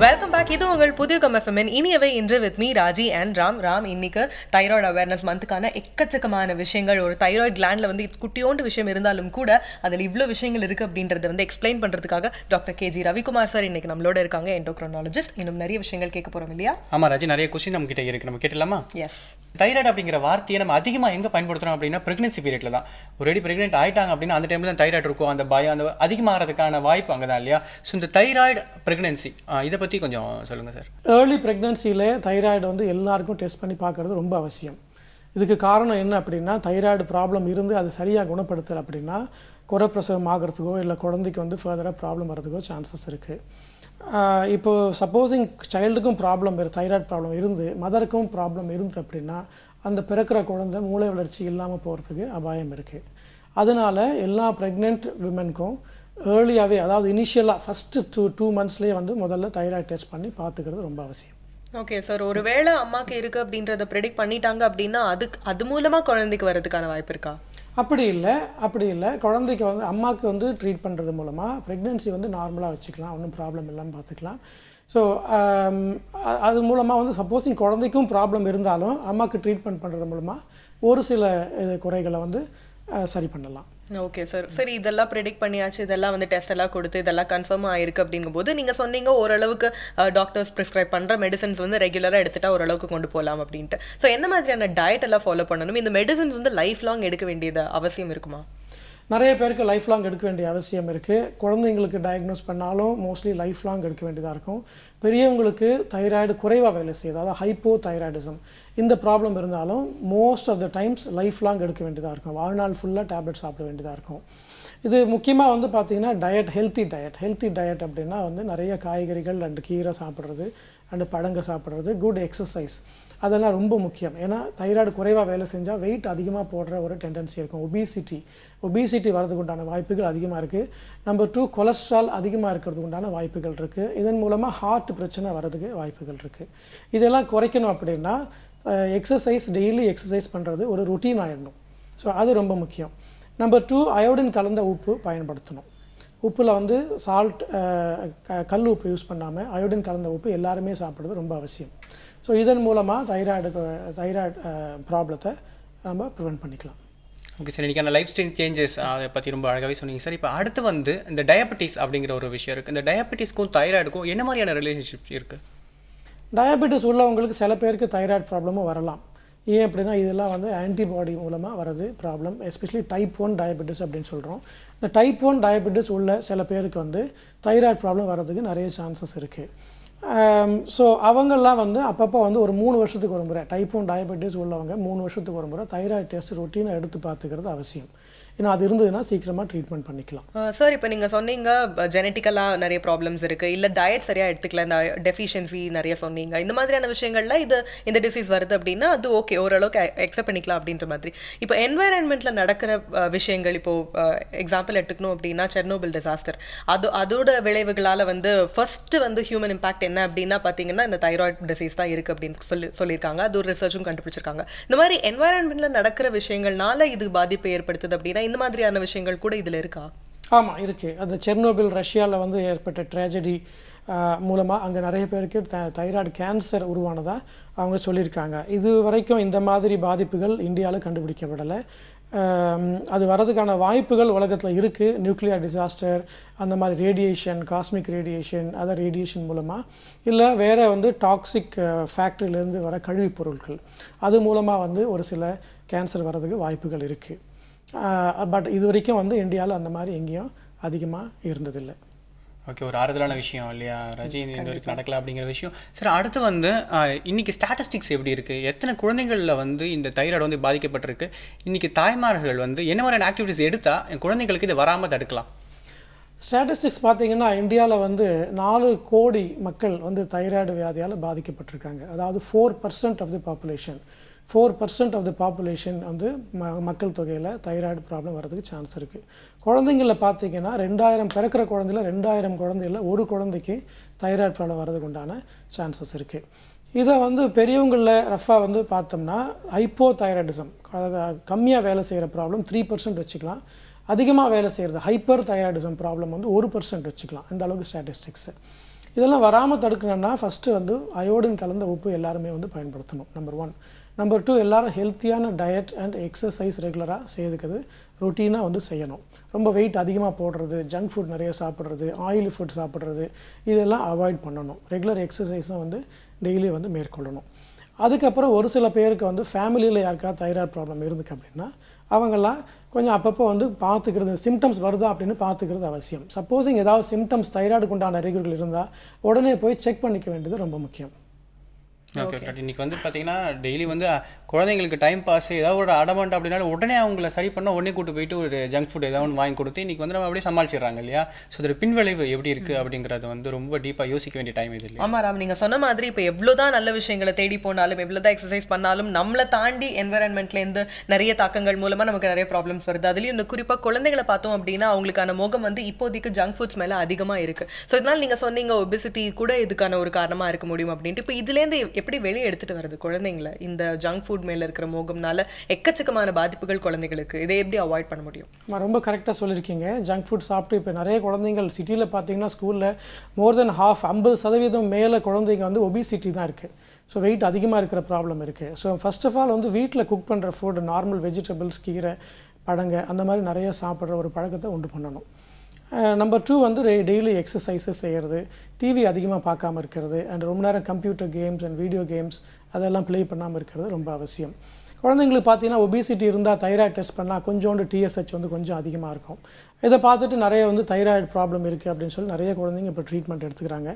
Welcome back. இது உங்கள் புதிய எஃப்எம்மின் இனியவை இன்று with me Raji and Ram. இன்னைக்கு தைராய்டு அவேர்னஸ் மந்த்துக்கான எக்கச்சக்கமான விஷயங்கள், ஒரு தைராய்டு கிளாண்டில் வந்து குட்டியோண்டு விஷயம் இருந்தாலும் கூட அதில் இவ்வளோ விஷயங்கள் இருக்குது அப்படின்றத வந்து எக்ஸ்பிளைன் பண்ணுறதுக்காக டாக்டர் KG ரவிக்குமார் சார் இன்னைக்கு நம்மளோட இருக்காங்க, எண்டோக்ரைனாலஜிஸ்ட். இன்னும் நிறைய விஷயங்கள் கேட்க போகிறோம் இல்லையா? ஆமாம் ராஜி, நிறைய கொஸ்டின் நம்ம கிட்ட இருக்கு, நம்ம கேட்டலாமா? எஸ். தைராய்டு அப்படிங்கிற வார்த்தையை நம்ம அதிகமாக எங்கே பயன்படுத்துகிறோம் அப்படின்னா ப்ரெக்னென்சி பீரியடில் தான். ஒரேடி ப்ரெக்னென்ட் ஆகிட்டாங்க அப்படின்னா அந்த டைமில் தான் தைராய்டு இருக்கும், அந்த பயம் அந்த அதிகமாகிறதுக்கான வாய்ப்பு அங்கே தான் இல்லையா? ஸோ இந்த தைராய்டு ப்ரெக்னென்சி இதை பற்றி கொஞ்சம் சொல்லுங்கள் சார். ஏர்லி ப்ரெக்னென்சியில் தைராய்டு வந்து எல்லாருக்கும் டெஸ்ட் பண்ணி பார்க்குறது ரொம்ப அவசியம். இதுக்கு காரணம் என்ன அப்படின்னா, தைராய்டு ப்ராப்ளம் இருந்து அது சரியாக குணப்படுத்தலை அப்படின்னா குறைப்பிரசவம் ஆகிறதுக்கோ இல்லை குழந்தைக்கு வந்து ஃபர்தராக ப்ராப்ளம் வரதுக்கோ சான்சஸ் இருக்குது. இப்போது சப்போஸிங் சைல்டுக்கும் ப்ராப்ளம் தைராய்டு ப்ராப்ளம் இருந்து மதருக்கும் ப்ராப்ளம் இருந்து அப்படின்னா அந்த பிறக்கிற குழந்தை மூளை வளர்ச்சி இல்லாமல் போகிறதுக்கு அபாயம் இருக்குது. அதனால் எல்லா ப்ரெக்னென்ட் விமென்க்கும் ஏர்லியாகவே, அதாவது இனிஷியலாக ஃபஸ்ட்டு 2 monthsலேயே வந்து முதல்ல தைராய்டு டெஸ்ட் பண்ணி பார்த்துக்கிறது ரொம்ப அவசியம். ஓகே சார், ஒரு வேளை அம்மாவுக்கு இருக்குது அப்படின்றத ப்ரெடிக்ட் பண்ணிட்டாங்க அப்படின்னா அது மூலமாக குழந்தைக்கு வர்றதுக்கான வாய்ப்பு இருக்கா? அப்படி இல்லை. குழந்தைக்கு வந்து அம்மாவுக்கு வந்து ட்ரீட் பண்ணுறது மூலமாக ப்ரெக்னென்சி வந்து நார்மலாக வச்சுக்கலாம், ஒன்றும் ப்ராப்ளம் இல்லாமல் பார்த்துக்கலாம். ஸோ அது மூலமாக வந்து சப்போஸிங் குழந்தைக்கும் ப்ராப்ளம் இருந்தாலும் அம்மாவுக்கு ட்ரீட்மெண்ட் பண்ணுறது மூலமாக ஒரு சில குறைகளை வந்து சரி பண்ணலாம். ஓகே சார், சரி இதெல்லாம் ப்ரெடிக்ட் பண்ணியாச்சு, இதெல்லாம் வந்து டெஸ்ட் எல்லாம் கொடுத்து இதெல்லாம் கன்ஃபார்ம் ஆயிருக்கு அப்படிங்கும்போது நீங்கள் சொன்னீங்க ஓரளவுக்கு டாக்டர்ஸ் ப்ரிஸ்கிரைப் பண்ணுற மெடிசன்ஸ் வந்து ரெகுலராக எடுத்துகிட்டா ஓரளவுக்கு கொண்டு போகலாம் அப்படின்ட்டு. ஸோ என்ன மாதிரியான டயட் எல்லாம் ஃபாலோ பண்ணணும்? இந்த மெடிசன்ஸ் வந்து லைஃப் லாங் எடுக்க வேண்டியது அவசியம் இருக்குமா? நிறைய பேருக்கு லைஃப் லாங் எடுக்க வேண்டிய அவசியம் இருக்குது. குழந்தைங்களுக்கு டயக்னோஸ் பண்ணாலும் மோஸ்ட்லி லைஃப் லாங் எடுக்க வேண்டியதாக இருக்கும். பெரியவங்களுக்கு தைராய்டு குறைவாக வேலை செய்யுது, அதாவது ஹைப்போ தைராய்டிசம், இந்த ப்ராப்ளம் இருந்தாலும் most of the times life long எடுக்க வேண்டியதாக இருக்கும். வாழ்நாள் ஃபுல்லாக டேப்லெட் சாப்பிட வேண்டியதாக இருக்கும். இது முக்கியமாக வந்து பார்த்திங்கன்னா டயட், ஹெல்த்தி டயட் அப்படின்னா வந்து நிறைய காய்கறிகள் அண்டு கீரை சாப்பிட்றது அண்டு பழங்க சாப்பிட்றது, குட் எக்ஸசைஸ், அதெல்லாம் ரொம்ப முக்கியம். ஏன்னா தைராய்டு குறைவாக வேலை செஞ்சால் வெயிட் அதிகமாக போடுற ஒரு டெண்டன்சி இருக்கும். ஒபிசிட்டி வரதுக்கு உண்டான வாய்ப்புகள் அதிகமாக இருக்குது. நம்பர் 2, கொலஸ்ட்ரால் அதிகமாக இருக்கிறதுக்கு உண்டான வாய்ப்புகள் இருக்குது. இதன் மூலமாக ஹார்ட் பிரச்சனை வரதுக்கு வாய்ப்புகள் இருக்குது. இதெல்லாம் குறைக்கணும் அப்படின்னா எக்ஸசைஸ், டெய்லி எக்ஸசைஸ் பண்ணுறது ஒரு ருட்டீன் ஆகிடணும். ஸோ அது ரொம்ப முக்கியம். நம்பர் 2, அயோடின் கலந்த உப்பு பயன்படுத்தணும். உப்பில் வந்து சால்ட், கல் உப்பு யூஸ் பண்ணாமல் அயோடின் கலந்த உப்பு எல்லாருமே சாப்பிட்றது ரொம்ப அவசியம். ஸோ இதன் மூலமாக தைராய்டு ப்ராப்ளத்தை நம்ம ப்ரிவெண்ட் பண்ணிக்கலாம். ஓகே சார், இன்றைக்கான லைஃப் ஸ்டைல் சேஞ்சஸ் அதை பற்றி ரொம்ப அழகாகவே சொன்னீங்க சார். இப்போ அடுத்து வந்து இந்த டயபெட்டிஸ் அப்படிங்கிற ஒரு விஷயம் இருக்குது. இந்த டயபெட்டிஸ்க்கும் தைராய்டுக்கும் என்ன மாதிரியான ரிலேஷன்ஷிப் இருக்குது? டயபெட்டிஸ் உள்ளவங்களுக்கு சில பேருக்கு தைராய்டு ப்ராப்ளமும் வரலாம். ஏன் அப்படின்னா இதெல்லாம் வந்து ஆன்டிபாடி மூலமாக வரது ப்ராப்ளம், எஸ்பெஷலி டைப் 1 டயபெட்டிஸ் அப்படின்னு சொல்கிறோம். இந்த டைப் 1 டயபெட்டிஸ் உள்ள சில பேருக்கு வந்து தைராய்டு ப்ராப்ளம் வர்றதுக்கு நிறைய சான்சஸ் இருக்குது. ஸோ அவங்கெல்லாம் வந்து அப்பப்போ வந்து ஒரு 3 வருஷத்துக்கு ஒரு முறை, டைப் 1 டயபெட்டிஸ் உள்ளவங்க 3 வருஷத்துக்கு ஒரு முறை தைராய்டு டெஸ்ட் ரொட்டீனாக எடுத்து பார்த்துக்கிறது அவசியம். ஏன்னா அது இருந்ததுன்னா சீக்கிரமாக ட்ரீட்மெண்ட் பண்ணிக்கலாம். சார், இப்போ நீங்கள் சொன்னீங்க ஜெனட்டிக்கலாக நிறைய ப்ராப்ளம்ஸ் இருக்குது, இல்லை டயட் சரியாக எடுத்துக்கல, இந்த டெஃபிஷியன்சி நிறைய சொன்னீங்க, இந்த மாதிரியான விஷயங்கள்ல இந்த டிசீஸ் வருது அப்படின்னா அது ஓகே, ஓரளவுக்கு அக்செப்ட் பண்ணிக்கலாம் அப்படின்ற மாதிரி. இப்போ என்வாயரன்மெண்ட்டில் நடக்கிற விஷயங்கள், இப்போது எக்ஸாம்பிள் எடுத்துக்கணும் அப்படின்னா செர்னோபில் டிசாஸ்டர், அதோட விளைவுகளால் வந்து ஃபர்ஸ்ட்டு வந்து ஹியூமன் இம்பாக்ட் என்ன அப்படின்னா பார்த்தீங்கன்னா இந்த தைராய்டு டிசீஸ் தான் இருக்குது அப்படின்னு சொல்லியிருக்காங்க. அது ஒரு ரிசர்ச்சும் கண்டுபிடிச்சிருக்காங்க. இந்த மாதிரி என்வாயரன்மெண்ட்டில் நடக்கிற விஷயங்கள்னால இது பாதிப்பை ஏற்படுத்துது அப்படின்னா இந்த மாதிரியான விஷயங்கள் கூட இதில் இருக்கா? ஆமாம், இருக்குது. அந்த செர்னோபில் ரஷ்யாவில் வந்து ஏற்பட்ட ட்ராஜடி மூலமாக அங்கே நிறைய பேருக்கு தைராய்டு கேன்சர் உருவானதாக அவங்க சொல்லியிருக்காங்க. இது வரைக்கும் இந்த மாதிரி பாதிப்புகள் இந்தியாவில் கண்டுபிடிக்கப்படலை. அது வரதுக்கான வாய்ப்புகள் உலகத்தில் இருக்குது. நியூக்ளியர் டிசாஸ்டர், அந்த மாதிரி radiation, cosmic radiation, other radiation மூலமாக, இல்லை வேறு வந்து டாக்ஸிக் ஃபேக்ட்ரியிலேருந்து வர கழிவுப் பொருட்கள், அது மூலமாக வந்து ஒரு சில கேன்சர் வர்றதுக்கு வாய்ப்புகள் இருக்குது. பட் இது வரைக்கும் வந்து இந்தியாவில் அந்த மாதிரி எங்கேயும் அதிகமாக இருந்ததில்லை. ஓகே, ஒரு ஆறுதலான விஷயம் இல்லையா ரஜினி, இந்த வரைக்கும் நடக்கல அப்படிங்கிற விஷயம். சரி, அடுத்து வந்து இன்றைக்கி ஸ்டாட்டிஸ்டிக்ஸ் எப்படி இருக்குது? எத்தனை குழந்தைகளில் வந்து இந்த தைராய்டு வந்து பாதிக்கப்பட்டிருக்கு? இன்றைக்கி தாய்மார்கள் வந்து என்ன மாதிரியான ஆக்டிவிட்டிஸ் எடுத்தால் என் குழந்தைங்களுக்கு இது வராமல் தடுக்கலாம்? ஸ்டாட்டிஸ்டிக்ஸ் பார்த்திங்கன்னா இந்தியாவில் வந்து 4 கோடி மக்கள் வந்து தைராய்டு வியாதியால் பாதிக்கப்பட்டிருக்காங்க. அதாவது 4% of the population 4% of the population வந்து மக்கள் தொகையில் தைராய்டு ப்ராப்ளம் வர்றதுக்கு சான்ஸ் இருக்குது. குழந்தைங்களில் பார்த்திங்கன்னா 2000 பிறக்கிற குழந்தையில் 2000 குழந்தையில் ஒரு குழந்தைக்கு தைராய்டு ப்ராப்ளம் வர்றதுக்கு உண்டான சான்சஸ் இருக்குது. இதை வந்து பெரியவங்களில் ரஃபாக வந்து பார்த்தோம்னா ஹைப்போ தைராய்டிசம், கம்மியாக வேலை செய்கிற ப்ராப்ளம் 3% வச்சுக்கலாம். அதிகமாக வேலை செய்கிறது ஹைப்பர் தைராய்டிசம் ப்ராப்ளம் வந்து 1% வச்சுக்கலாம். இந்த அளவுக்கு ஸ்டாட்டிஸ்டிக்ஸு. இதெல்லாம் வராமல் தடுக்கணும்னா ஃபஸ்ட்டு வந்து அயோடின் கலந்த உப்பு எல்லாருமே வந்து பயன்படுத்தணும், நம்பர் 1. நம்பர் 2, எல்லோரும் ஹெல்த்தியான டயட் அண்ட் எக்ஸசைஸ் ரெகுலராக செய்துக்கிறது ரொட்டீனாக வந்து செய்யணும். ரொம்ப வெயிட் அதிகமாக போடுறது, ஜங்க் ஃபுட் நிறைய சாப்பிட்றது, ஆயில் ஃபுட் சாப்பிட்றது, இதெல்லாம் அவாய்ட் பண்ணணும். ரெகுலர் எக்ஸசைஸும் வந்து டெய்லி வந்து மேற்கொள்ளணும். அதுக்கப்புறம் ஒரு சில பேருக்கு வந்து ஃபேமிலியில் யாருக்காவது தைராய்டு ப்ராப்ளம் இருந்துக்கு அப்படின்னா அவங்கெல்லாம் கொஞ்சம் அப்பப்போ வந்து பார்த்துக்கிறது, சிம்டம்ஸ் வருதா அப்படின்னு பார்த்துக்கிறது அவசியம். சப்போஸிங் ஏதாவது சிம்டம்ஸ் தைராய்டுக்கு உண்டான அறிகுறிகள் இருந்தால் உடனே போய் செக் பண்ணிக்க வேண்டியது ரொம்ப முக்கியம். Okay correct. இன்றைக்கி வந்து பார்த்தீங்கன்னா டெய்லி வந்து குழந்தைங்களுக்கு டைம் பாஸ் ஏதாவது ஒரு அடமெண்ட் அப்படின்னாலும் உடனே அவங்கள சரி பண்ணால் உடனே கூட்டு போயிட்டு ஒரு ஜங்க் ஃபுட் ஏதாவது ஒன்று வாங்கி கொடுத்து இன்றைக்கி வந்து நம்ம அப்படியே சமாளிச்சிடுறாங்க இல்லையா? ஸோ அதோட பின்விளைவு எப்படி இருக்குது அப்படிங்கிறது வந்து ரொம்ப டீப்பாக யோசிக்க வேண்டிய டைம் இது இல்லையா? ஆமாம் ராம், நீங்கள் சொன்ன மாதிரி இப்போ எவ்வளோதான் நல்ல விஷயங்களை தேடி போனாலும் எவ்வளோதான் எக்ஸசைஸ் பண்ணாலும் நம்மளை தாண்டி என்வரன்மெண்ட்லேருந்து நிறைய தாக்கங்கள் மூலமாக நமக்கு நிறைய ப்ராப்ளம்ஸ் வருது. அதுலேயும் இந்த குறிப்பாக குழந்தைகளை பார்த்தோம் அப்படின்னா அவங்களுக்கான மோகம் வந்து இப்போதைக்கு ஜங்க் ஃபுட்ஸ் மேலே அதிகமாக இருக்குது. ஸோ இதனால் நீங்கள் சொன்னீங்க ஒபிசிட்டி கூட இதுக்கான ஒரு காரணமாக இருக்க முடியும் அப்படின்ட்டு. இப்போ இதுலேருந்து எப்படி வெளியே எடுத்துகிட்டு வருது குழந்தைங்களை இந்த ஜங்க் ஃபுட் மேலே இருக்கிற மோகம்னால எக்கச்சக்கமான பாதிப்புகள் குழந்தைகளுக்கு? இதை எப்படி அவாய்ட் பண்ண முடியும்? ரொம்ப கரெக்டாக சொல்லியிருக்கீங்க. ஜங்க் ஃபுட் சாப்பிட்டு இப்போ நிறைய குழந்தைங்கள் சிட்டியில் பார்த்தீங்கன்னா ஸ்கூலில் மோர் தென் 50% மேலே குழந்தைங்க வந்து ஒபிசிட்டி தான் இருக்குது. ஸோ வெயிட் அதிகமாக இருக்கிற ப்ராப்ளம் இருக்குது. ஸோ ஃபர்ஸ்ட் ஆஃப் ஆல் வந்து வீட்டில் குக் பண்ணுற ஃபுட், நார்மல் வெஜிடபிள்ஸ், கீரை, பழங்க அந்த மாதிரி நிறைய சாப்பிட்ற ஒரு பழக்கத்தை உண்டு பண்ணணும். நம்பர் 2 வந்து டெய்லி எக்ஸசைஸஸ் செய்கிறது, டிவி அதிகமாக பார்க்காம இருக்கிறது, அண்ட் ரொம்ப நேரம் computer games and video games அதெல்லாம் ப்ளே பண்ணாமல் இருக்கிறது ரொம்ப அவசியம். குழந்தைங்களுக்கு பார்த்தீங்கன்னா ஒபிசிட்டி இருந்தால் தைராய்டு டெஸ்ட் பண்ணால் கொஞ்சோண்டு TSH வந்து கொஞ்சம் அதிகமாக இருக்கும். இதை பார்த்துட்டு நிறைய வந்து தைராய்டு ப்ராப்ளம் இருக்குது அப்படின்னு சொல்லி நிறைய குழந்தைங்க இப்போ ட்ரீட்மெண்ட் எடுத்துக்கிறாங்க.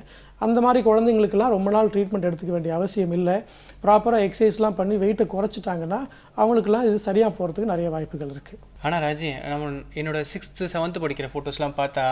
அந்த மாதிரி குழந்தைங்களுக்கெல்லாம் ரொம்ப நாள் ட்ரீட்மெண்ட் எடுத்துக்க வேண்டிய அவசியம் இல்லை. ப்ராப்பராக எக்ஸசைஸ்லாம் பண்ணி வெயிட்டை குறைச்சிட்டாங்கன்னா அவங்களுக்குலாம் இது சரியாக போகிறதுக்கு நிறைய வாய்ப்புகள் இருக்குது. ஆனால் ராஜி, நம்ம என்னோட 6th 7th படிக்கிற ஃபோட்டோஸ்லாம் பார்த்தா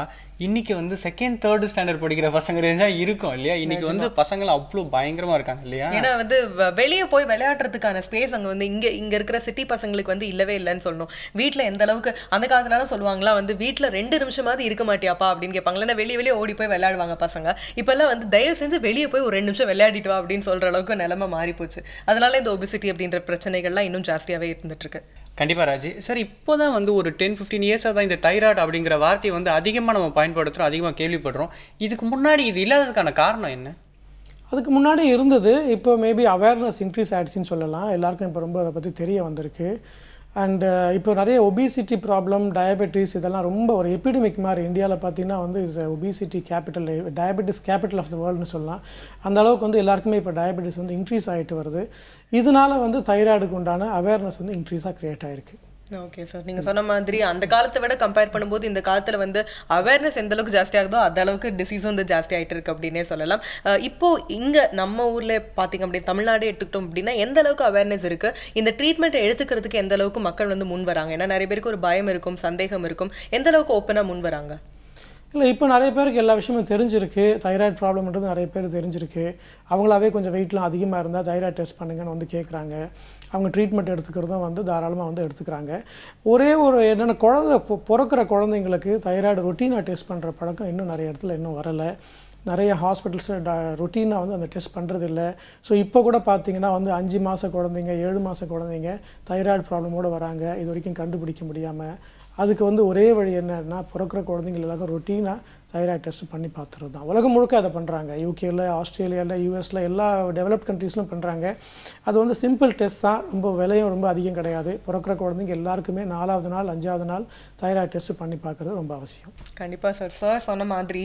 இன்றைக்கி வந்து 2nd 3rd ஸ்டாண்டர்ட் படிக்கிற பசங்க தான் இருக்கும் இல்லையா? இன்றைக்கி வந்து பசங்கள் அவ்வளோ பயங்கரமாக இருக்காங்க இல்லையா? ஏன்னா வந்து வெளியே போய் விளையாடுறதுக்கான ஸ்பேஸ் அங்கே வந்து இங்கே இருக்கிற சிட்டி பசங்களுக்கு வந்து இல்லவே இல்லைன்னு சொல்லணும். வீட்டில் எந்த அளவுக்கு அந்த காலத்துலலாம் சொல்லுவாங்களா வந்து வீட்டில் 2 நிமிஷமாவது இருக்க மாட்டியாப்பா அப்படின்னு கேட்பாங்களா? ஏன்னா வெளியே ஓடி போய் விளையாடுவாங்க பசங்க. இப்போல்லாம் வந்து தயவு செஞ்சு வெளியே போய் ஒரு 2 நிமிஷம் விளையாடிட்டு வா அப்படின்னு சொல்கிற அளவுக்கு நிலைமை மாறி போச்சு. அதனால இந்த ஒபிசிட்டி அப்படின்ற பிரச்சனைகள்லாம் இன்னும் ஜாஸ்தியாகவே இருந்துட்டு இருக்கு. கண்டிப்பாக ராஜி. சார், இப்போ தான் வந்து ஒரு 10-15 இயர்ஸாக தான் இந்த தைராய்டு அப்படிங்கிற வார்த்தையை வந்து அதிகமாக நம்ம பயன்படுத்துகிறோம், அதிகமாக கேள்விப்படுறோம். இதுக்கு முன்னாடி இது இல்லாததுக்கான காரணம் என்ன? அதுக்கு முன்னாடி இருந்தது, இப்போ மேபி அவேர்னஸ் இன்க்ரீஸ் ஆகிடுச்சின்னு சொல்லலாம். எல்லாருக்கும் இப்போ ரொம்ப அதை பற்றி தெரிய வந்திருக்கு. அண்டு இப்போ நிறைய ஒபிசிட்டி ப்ராப்ளம், டயபெட்டிஸ் இதெல்லாம் ரொம்ப ஒரு எபிடமிக் மாதிரி இந்தியாவில் பார்த்தீங்கன்னா வந்து is obesity capital, diabetes capital of the வேர்ல்டுன்னு சொல்லலாம். அந்த அளவுக்கு வந்து எல்லாருக்குமே இப்போ டயபெட்டிஸ் வந்து இன்க்ரீஸ் ஆகிட்டு வருது. இதனால் வந்து தைராய்டுக்கு உண்டான அவேர்னஸ் வந்து இன்க்ரீஸாக க்ரியேட் ஆகிருக்கு. ஓகே சார், நீங்கள் சொன்ன மாதிரி அந்த காலத்தை விட கம்பேர் பண்ணும்போது இந்த காலத்தில் வந்து அவேர்னஸ் எந்த அளவுக்கு ஜாஸ்தி ஆகுதோ அந்த அளவுக்கு டிசீஸும் வந்து ஜாஸ்தி ஆகிட்டு இருக்கு அப்படின்னே சொல்லலாம். இப்போது இங்கே நம்ம ஊரில் பார்த்திங்க அப்படின்னா தமிழ்நாடு எடுத்துக்கிட்டோம் அப்படின்னா எந்த அளவுக்கு அவேர்னஸ் இருக்குது, இந்த ட்ரீட்மெண்ட்டை எடுத்துக்கிறதுக்கு எந்த அளவுக்கு மக்கள் வந்து முன் வராங்க? ஏன்னா நிறைய பேருக்கு ஒரு பயம் இருக்கும், சந்தேகம் இருக்கும். எந்த அளவுக்கு ஓப்பனாக முன் வராங்க? இல்லை, இப்போ நிறைய பேருக்கு எல்லா விஷயமும் தெரிஞ்சிருக்கு. தைராய்டு ப்ராப்ளம்ன்றது நிறைய பேர் தெரிஞ்சிருக்கு. அவங்களாவே கொஞ்சம் வெயிட்லாம் அதிகமாக இருந்தால் தைராய்டு டெஸ்ட் பண்ணுங்கன்னு வந்து கேட்குறாங்க. அவங்க ட்ரீட்மெண்ட் எடுத்துக்கிறதும் வந்து தாராளமாக வந்து எடுத்துக்கிறாங்க. ஒரே ஒரு என்னென்ன பிறக்கிற குழந்தைங்களுக்கு தைராய்டு ரொட்டீனாக டெஸ்ட் பண்ணுற பழக்கம் இன்னும் நிறைய இடத்துல இன்னும் வரலை. நிறைய ஹாஸ்பிட்டல்ஸில் ரொட்டீனாக வந்து அந்த டெஸ்ட் பண்ணுறதில்ல. ஸோ இப்போ கூட பார்த்திங்கன்னா வந்து 5 மாத குழந்தைங்க, 7 மாத குழந்தைங்க தைராய்டு ப்ராப்ளமோடு வராங்க. இது வரைக்கும் கண்டுபிடிக்க முடியாமல். அதுக்கு வந்து ஒரே வழி என்னன்னா பிறக்கிற குழந்தைங்க எல்லாருக்கும் ரொட்டீனாக தைராய்டு டெஸ்ட் பண்ணி பார்த்துறது தான். உலகம் முழுக்க அதை பண்ணுறாங்க. யூகேயில், ஆஸ்திரேலியாவில், யூஎஸில் எல்லா டெவலப்ட் கண்ட்ரீஸ்லும் பண்ணுறாங்க. அது வந்து சிம்பிள் டெஸ்ட் தான், ரொம்ப விலையும் ரொம்ப அதிகம் கிடையாது. பிறக்கிற குழந்தைங்க எல்லாருக்குமே 4வது நாள் 5வது நாள் தைராய்டு டெஸ்ட் பண்ணி பார்க்குறது ரொம்ப அவசியம். கண்டிப்பாக சார். சார் சொன்ன மாதிரி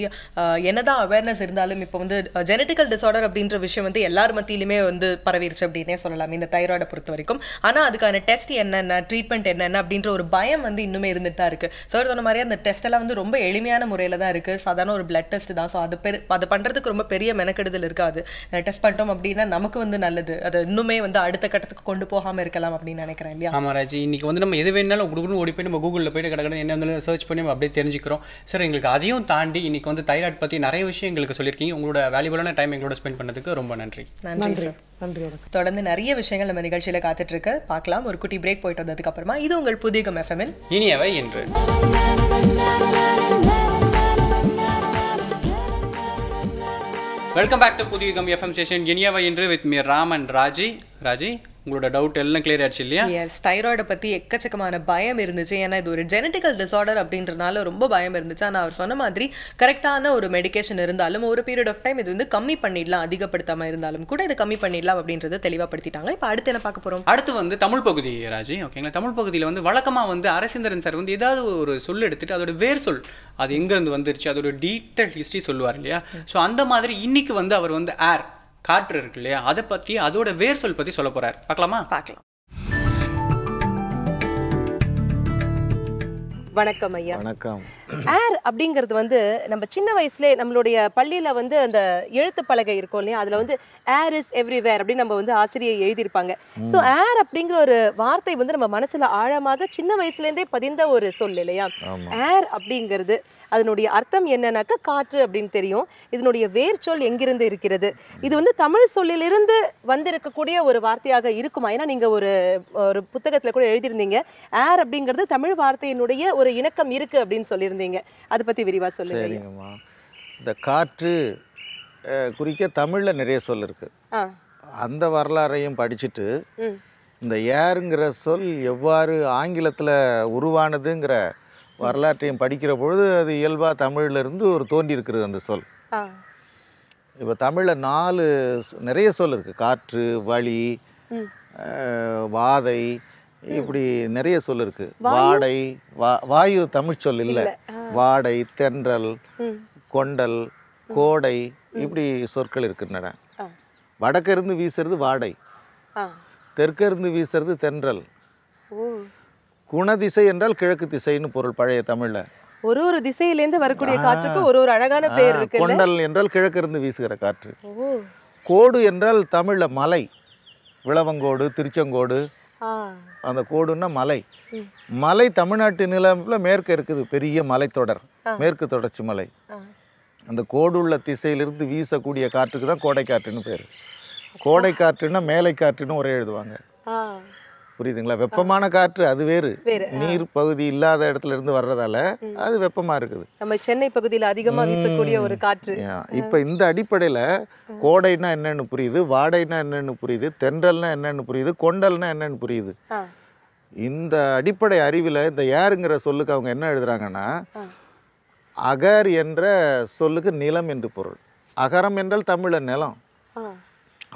என்னதான் அவேர்னஸ் இருந்தாலும் இப்போ வந்து ஜெனட்டிக்கல் டிஸார்டர் அப்படின்ற விஷயம் வந்து எல்லார் மத்தியிலுமே வந்து பரவிடுச்சு அப்படின்னே சொல்லலாம் இந்த தைராய்டை பொறுத்த வரைக்கும். ஆனால் அதுக்கான டெஸ்ட் என்னென்ன, ட்ரீட்மெண்ட் என்னென்ன அப்படின்ற ஒரு பயம் வந்து இன்னுமே இருந்துட்டு தான் இருக்குது. சார் சொன்ன மாதிரி அந்த டெஸ்ட் எல்லாம் வந்து ரொம்ப எளிமையான முறையில் தான் இருக்குது. சாதாரண ஒரு பிளட் டெஸ்ட் தான். ஸோ அது பண்ணுறதுக்கு ரொம்ப பெரிய மெனக்கெடுதல் இருக்காது. டெஸ்ட் பண்ணிட்டோம் அப்படின்னா நமக்கு வந்து நல்லது. அது இன்னுமே வந்து அடுத்த கட்டத்துக்கு கொண்டு போகாமல் இருக்கலாம் அப்படின்னு நினைக்கிறேன் இல்லையா? ஆமாம் ராஜி, இன்றைக்கி வந்து நம்ம எது வேணாலும் கொடுக்கணும் ஓடி போய் நம்ம கூகுளில் போய்ட்டு கடற்கடை என்ன இருந்தாலும் சர்ச் பண்ணி நம்ம அப்படியே தெரிஞ்சுக்கிறோம். சார், எங்களுக்கு அதையும் தாண்டி இன்றைக்கி வந்து தைராய்டு பற்றி நிறைய விஷயம் எங்களுக்கு சொல்லியிருக்கீங்க. உங்களோட வேல்யூபிளான டைம் எங்களோட ஸ்பெண்ட் பண்ணதுக்கு ரொம்ப நன்றி. நன்றி சார். நன்றி. தொடர்ந்து நிறைய விஷயங்கள் நம்ம நிகழ்ச்சியில் காத்துட்டு இருக்கு. பார்க்கலாம். ஒரு குட்டி பிரேக் போயிட்டு வந்ததுக்கு அப்புறமா இது உங்கள் புதியகம் எஃப்எம்மில் இனியவை என்று. Welcome back to Puthiyagam FM station இனியவை என்று with me Ram and Raji. Raji, உங்களோட டவுட் எல்லாம் கிளியர் ஆச்சு இல்லையா? எஸ், தைராய்டை பற்றி எக்கச்சக்கமான பயம் இருந்துச்சு. ஏன்னா இது ஒரு ஜெனட்டிக்கல் டிஸார்டர் அப்படின்றனால ரொம்ப பயம் இருந்துச்சு. ஆனால் அவர் சொன்ன மாதிரி கரெக்டான ஒரு மெடிக்கேஷன் இருந்தாலும் ஒரு பீரியட் ஆஃப் டைம் இது வந்து கம்மி பண்ணிடலாம், அதிகப்படுத்தாமல் இருந்தாலும் கூட இது கம்மி பண்ணிடலாம் அப்படின்றத தெளிவாகப்படுத்திட்டாங்க. இப்போ அடுத்து என்ன பார்க்க போகிறோம்? அடுத்து வந்து தமிழ் பகுதி ராஜி. ஓகேங்களா? தமிழ் பகுதியில் வந்து வழக்கமாக வந்து அரசிந்தரன் சார் வந்து ஏதாவது ஒரு சொல் எடுத்துட்டு அதோட வேர் சொல் அது எங்கேருந்து வந்துருச்சு அதோட டீட்டெயில் ஹிஸ்ட்ரி சொல்லுவார் இல்லையா? ஸோ அந்த மாதிரி இன்னைக்கு வந்து அவர் வந்து ஏர் காற்று இருக்கு இல்லையா, அதை பற்றி அதோட வேர் சொல் பற்றி சொல்ல போகிறார். பார்க்கலாமா? பார்க்கலாம். வணக்கம் ஐயா. வணக்கம். ஏர் அப்படிங்கிறது வந்து நம்ம சின்ன வயசுல நம்மளுடைய பள்ளியில வந்து அந்த எழுத்து பலகை இருக்கும் இல்லையா, அதுல வந்து ஏர் இஸ் எவ்ரிவேர் அப்படின்னு நம்ம வந்து ஆசிரியர் எழுதியிருப்பாங்க. ஸோ ஏர் அப்படிங்கிற ஒரு வார்த்தை வந்து நம்ம மனசுல ஆழமாக சின்ன வயசுல இருந்தே பதிந்த ஒரு சொல் இல்லையா. ஏர் அப்படிங்கிறது அதனுடைய அர்த்தம் என்னன்னாக்கா காற்று அப்படின்னு தெரியும். இதனுடைய வேர் சொல் எங்கிருந்து இருக்கிறது? இது வந்து தமிழ் சொல்லிலிருந்து வந்திருக்கக்கூடிய ஒரு வார்த்தையாக இருக்குமா? ஏன்னா நீங்க ஒரு புத்தகத்துல கூட எழுதியிருந்தீங்க ஏர் அப்படிங்கிறது தமிழ் வார்த்தையினுடைய ஒரு இணக்கம் இருக்கு அப்படின்னு சொல்லியிருந்தீங்க. அதை பத்தி விரிவா சொல்லுங்க. சரிங்கம்மா. இந்த காற்று குறிக்க தமிழ்ல நிறைய சொல் இருக்கு. அந்த வரலாறையும் படிச்சுட்டு இந்த ஏருங்கிற சொல் எவ்வாறு ஆங்கிலத்துல உருவானதுங்கிற வரலாற்றையும் படிக்கிற பொழுது அது இயல்பாக தமிழிலிருந்து ஒரு தோன்றி இருக்கிறது அந்த சொல். இப்போ தமிழில் 4 நிறைய சொல் இருக்குது. காற்று, வழி, வாதை, இப்படி நிறைய சொல் இருக்குது. வாடை, வாயு தமிழ் சொல் இல்லை. வாடை, தென்றல், கொண்டல், கோடை, இப்படி சொற்கள் இருக்கின்றன. வடக்கிருந்து வீசுறது வாடை, தெற்கிருந்து வீசுறது தென்றல். குணதிசை என்றால் கிழக்கு திசைன்னு பொருள் பழைய தமிழ்ல. ஒரு திசையிலேருந்து வரக்கூடிய காற்றுக்கு ஒரு அழகான பேர் இருக்கு. கொண்டல் என்றால் கிழக்கு இருந்து வீசுகிற காற்று. கோடு என்றால் தமிழ்ல மலை, விளவங்கோடு, திருச்செங்கோடு, அந்த கோடுன்னா மலை. மலை தமிழ்நாட்டு நிலம்ல மேற்கு இருக்குது, பெரிய மலைத்தொடர், மேற்கு தொடர்ச்சி மலை. அந்த கோடுள்ள திசையிலிருந்து வீசக்கூடிய காற்றுக்கு தான் கோடை காற்றுன்னு பேர். கோடை காற்றுன்னா மேலை காற்றுன்னு ஒரே எழுதுவாங்க. புரியுதுங்களா? வெப்பமான காற்று அது வேறு, நீர் பகுதி இல்லாத இடத்துல இருந்து வர்றதால அது வெப்பமா இருக்குது. நம்ம சென்னை பகுதியில் அதிகமா வீசக்கூடிய ஒரு காற்று. இப்ப இந்த அடிப்படையில கோடைனா என்னன்னு புரியுது, வாடைனா என்னன்னு புரியுது, தென்றல்னா என்னன்னு புரியுது, கொண்டல்னா என்னன்னு புரியுது. இந்த அடிப்படை அறிவில் இந்த ஏருங்கிற சொல்லுக்கு அவங்க என்ன எழுதுறாங்கன்னா, அகர் என்ற சொல்லுக்கு நிலம் என்று பொருள். அகரம் என்றால் தமிழ நிலம்.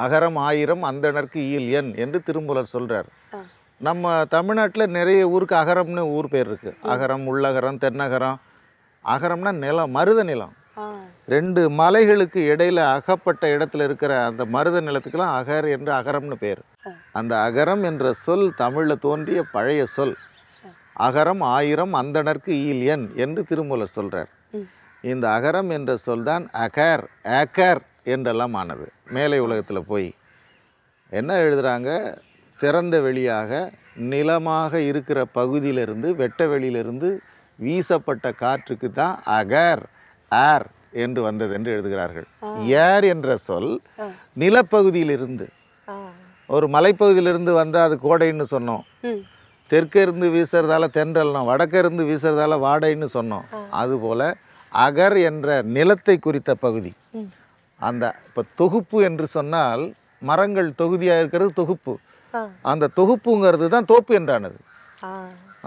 அகரம் 1000 அந்தணர்க்கு ஈல் எண் என்று திருமூலர் சொல்றார். நம்ம தமிழ்நாட்டில் நிறைய ஊருக்கு அகரம்னு ஊர் பேர் இருக்கு. அகரம், உள்ளகரம், தென்னகரம். அகரம்னா நிலம், மருத நிலம். 2 மலைகளுக்கு இடையில அகப்பட்ட இடத்துல இருக்கிற அந்த மருத நிலத்துக்கெல்லாம் அகர் என்று அகரம்னு பேர். அந்த அகரம் என்ற சொல் தமிழில் தோன்றிய பழைய சொல். அகரம் 1000 அந்தணர்க்கு ஈல் எண் என்று திருமூலர் சொல்றார். இந்த அகரம் என்ற சொல் தான் அகர், ஏக்கர் என்றெல்லாம் ஆனது. மேலை உலகத்தில் போய் என்ன எழுதுகிறாங்க, திறந்த வெளியாக நிலமாக இருக்கிற பகுதியிலிருந்து, வெட்ட வெளியிலிருந்து வீசப்பட்ட காற்றுக்கு தான் அகர், ஏர் என்று வந்தது என்று எழுதுகிறார்கள். ஏர் என்ற சொல் நிலப்பகுதியிலிருந்து, ஒரு மலைப்பகுதியிலிருந்து வந்தால் அது கோடைன்னு சொன்னோம். தெற்கே இருந்து வீசுறதால தென்றல்னோம், வடக்கே இருந்து வீசுறதால வாடைன்னு சொன்னோம். அதுபோல் அகர் என்ற நிலத்தை குறித்த பகுதி. அந்த இப்போ தொகுப்பு என்று சொன்னால் மரங்கள் தொகுதியாக இருக்கிறது தொகுப்பு. அந்த தொகுப்புங்கிறது தான் தோப்பு என்றானது.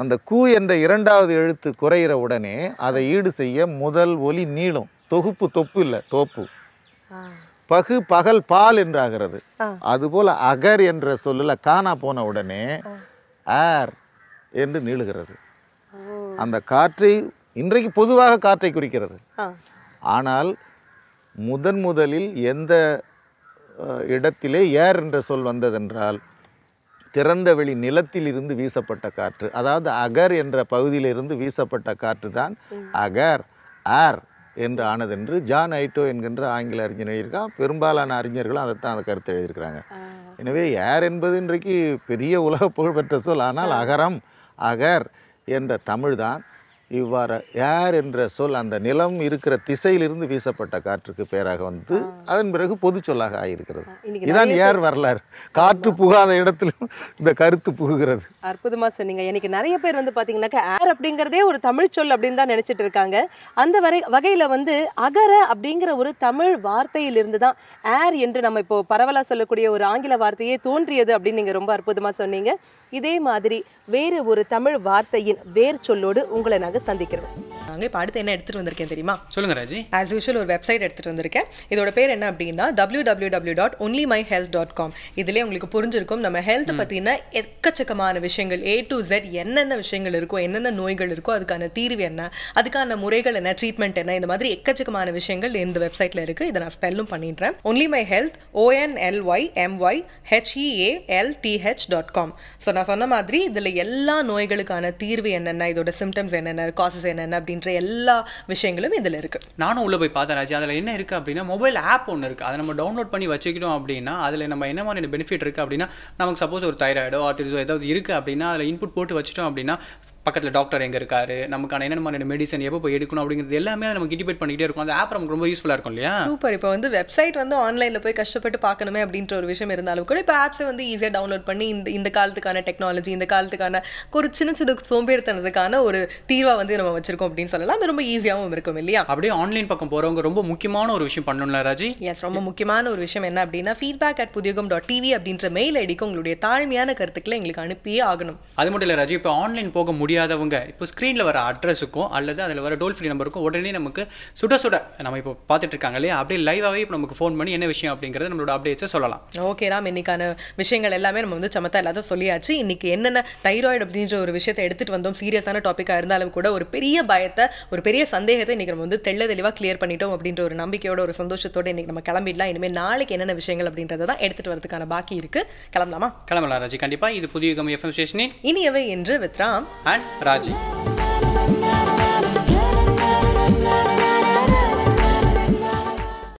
அந்த கூ என்ற 2வது எழுத்து குறையிற உடனே அதை ஈடு செய்ய முதல் ஒலி நீளும். தொகுப்பு தொப்பு இல்லை, தோப்பு. பகு பகல் பால் என்றாகிறது. அதுபோல அகர் என்ற சொல்லுல காணா போன உடனே ஏர் என்று நீளுகிறது. அந்த காற்றை இன்றைக்கு பொதுவாக காற்றை குறிக்கிறது. ஆனால் முதலில் எந்த இடத்திலே ஏர் என்ற சொல் வந்ததென்றால் திறந்த வெளி நிலத்தில் இருந்து வீசப்பட்ட காற்று. அதாவது அகர் என்ற பகுதியிலிருந்து வீசப்பட்ட காற்று தான் அகர், ஏர் என்று ஆனதென்று ஜான் ஐட்டோ என்கின்ற ஆங்கில அறிஞர் எழுதியிருக்கான். பெரும்பாலான அறிஞர்களும் அதைத்தான் அந்த கருத்தை எழுதியிருக்கிறாங்க. எனவே ஏர் என்பது இன்றைக்கு பெரிய உலக புகழ்பெற்ற சொல். ஆனால் அகரம், அகர் என்ற தமிழ் தான் இவ்வாறு ஏர் என்ற சொல் அந்த நிலம் இருக்கிற திசையிலிருந்து வீசப்பட்ட காற்றுக்கு பேராக வந்து அதன் பிறகு பொது சொல்லாக ஆகியிருக்கிறது. இதான் ஏர் வரலாறு. காற்று புகாத இடத்திலும் இந்த கருத்து புகுகிறது. அற்புதமா சொன்னீங்க. எனக்கு நிறைய பேர் வந்து பாத்தீங்கன்னாக்கா ஏர் அப்படிங்கிறதே ஒரு தமிழ் சொல் அப்படின்னு தான் நினைச்சிட்டு இருக்காங்க. அந்த வகையில வந்து அகர அப்படிங்கிற ஒரு தமிழ் வார்த்தையிலிருந்து தான் ஏர் என்று நம்ம இப்போ பரவலா சொல்லக்கூடிய ஒரு ஆங்கில வார்த்தையே தோன்றியது அப்படின்னு நீங்க ரொம்ப அற்புதமா சொன்னீங்க. இதே மாதிரி வேறு ஒரு தமிழ் வார்த்தையின் வேர் சொல்லோடு உங்களை நாங்கள் சந்திக்கிறோம். நாங்கள் இப்போ அடுத்து என்ன எடுத்துகிட்டு வந்திருக்கேன் தெரியுமா? சொல்லுங்க ராஜி. ஆஸ் யூஷுவல் ஒரு வெப்சைட் எடுத்துகிட்டு வந்திருக்கேன். இதோட பேர் என்ன அப்படின்னா www.onlymyhealth.com. இதுலேயே உங்களுக்கு புரிஞ்சிருக்கும் நம்ம ஹெல்த் பற்றின எக்கச்சக்கமான விஷயங்கள் A to Z என்னென்ன விஷயங்கள் இருக்கோ, என்னென்ன நோய்கள் இருக்கோ, அதுக்கான தீர்வு என்ன, அதுக்கான முறைகள் என்ன, ட்ரீட்மெண்ட் என்ன, இந்த மாதிரி எக்கச்சக்கமான விஷயங்கள் இந்த வெப்சைட்டில் இருக்குது. இதை நான் ஸ்பெல்லும் பண்ணிடுறேன். Only My Health ONLYMYHEALTH.com. So நான் சொன்ன மாதிரி இதில் எல்லா நோய்களுக்கான தீர்வு என்னென்ன, இதோட சிம்டம்ஸ் என்னென்ன, காசஸ் என்னென்ன அப்படின்ற எல்லா விஷயங்களும் இதில் இருக்குது. நானும் உள்ளே போய் பார்த்தேன் ராஜி. அதில் என்ன இருக்குது அப்படின்னா மொபைல் ஆப் ஒன்று இருக்குது. அதை நம்ம டவுன்லோட் பண்ணி வச்சுக்கிட்டோம் அப்படின்னா அதில் நம்ம என்ன மாதிரி பெனிஃபிட் இருக்குது அப்படின்னா, நமக்கு சப்போஸ் ஒரு தைராய்டோ ஆர்த்திரிஸோ ஏதாவது இருக்குது அப்படின்னா அதில் இன்புட் போட்டு வச்சுட்டோம் அப்படின்னா பக்கத்தில் டாக்டர் எங்கே இருக்காரு, நமக்கான என்னென்ன மாதிரி மெடிசன் எப்போ போய் எடுக்கணும் அப்படிங்கிறது எல்லாமே அதை நமக்கு இண்டிபேட் பண்ணிக்கிட்டே இருக்கும். அந்த ஆப் நமக்கு ரொம்ப யூஸ்ஃபுல்லாக இருக்கும் இல்லையா? சூப்பர். இப்போ வந்து வெப்சைட் வந்து ஆன்லைனில் போய் கஷ்டப்பட்டு பார்க்கணுமே அப்படின்ற ஒரு விஷயம் இருந்தாலும் கூட இப்போ ஆப்ஸை வந்து ஈஸியாக டவுன்லோட் பண்ணி இந்த காலத்துக்கான டெக்னாலஜி, இந்த காலத்துக்கான ஒரு சின்ன சின்ன சோம்பேறித்தனத்துக்கான ஒரு தீர்வாக வந்து நம்ம வச்சிருக்கோம் அப்படின்னு சொல்லலாம். ரொம்ப ஈஸியாகவும் இருக்கும் இல்லையா? அப்படியே ஆன்லைன் பக்கம் போகிறவங்க ரொம்ப முக்கியமான ஒரு விஷயம் பண்ணணும்ல ராஜி? எஸ், ரொம்ப முக்கியமான ஒரு விஷயம் என்ன அப்படின்னா feedback@puthiyugam.tv அப்படின்ற மெயில் ஐடிக்கு உங்களுடைய தாழ்மையான கருத்துக்களை எங்களுக்கு அனுப்பியே ஆகணும். அது மட்டும் இல்லை ராஜி, இப்போ ஆன்லைன் போக முடியாதவங்க இப்போ ஸ்க்ரீனில் வர அட்ரஸுக்கும் அல்லது அதில் வர டோல் ஃப்ரீ நம்பருக்கும் உடனே நமக்கு சுட நம்ம இப்போ பார்த்துட்டு இருக்காங்க இல்லையா, அப்படியே லைவாகவே இப்போ நமக்கு ஃபோன் பண்ணி என்ன விஷயம் அப்படிங்கிறது நம்மளோட அப்டேட்ஸை சொல்லலாம். ஓகே ராம், இன்னைக்கான விஷயங்கள் எல்லாமே நம்ம வந்து சமத்தா எல்லாத்தையும் சொல்லியாச்சு. இன்னைக்கு என்னென்ன தைராய்டு அப்படின்ற ஒரு விஷயத்தை எடுத்துகிட்டு வந்தோம். சீரியஸான டாப்பிக்காக இருந்தாலும் கூட ஒரு பெரிய பயத்தை, ஒரு பெரிய சந்தேகத்தை இன்னைக்கு நம்ம வந்து தெளிவாக கிளியர் பண்ணிட்டோம் அப்படின்ற ஒரு நம்பிக்கையோட, ஒரு சந்தோஷத்தோட இன்னைக்கு நம்ம கிளம்பிடலாம். இனிமேல் நாளைக்கு என்னென்ன விஷயங்கள் அப்படின்றத தான் எடுத்துகிட்டு வரதுக்கான பாக்கி இருக்குது. கிளம்பலாம் ராஜி. கண்டிப்பாக. இது புதிய யுகம் FM ஸ்டேஷனின் இனியவை என்று வித் ராம் அண்ட் ராஜி.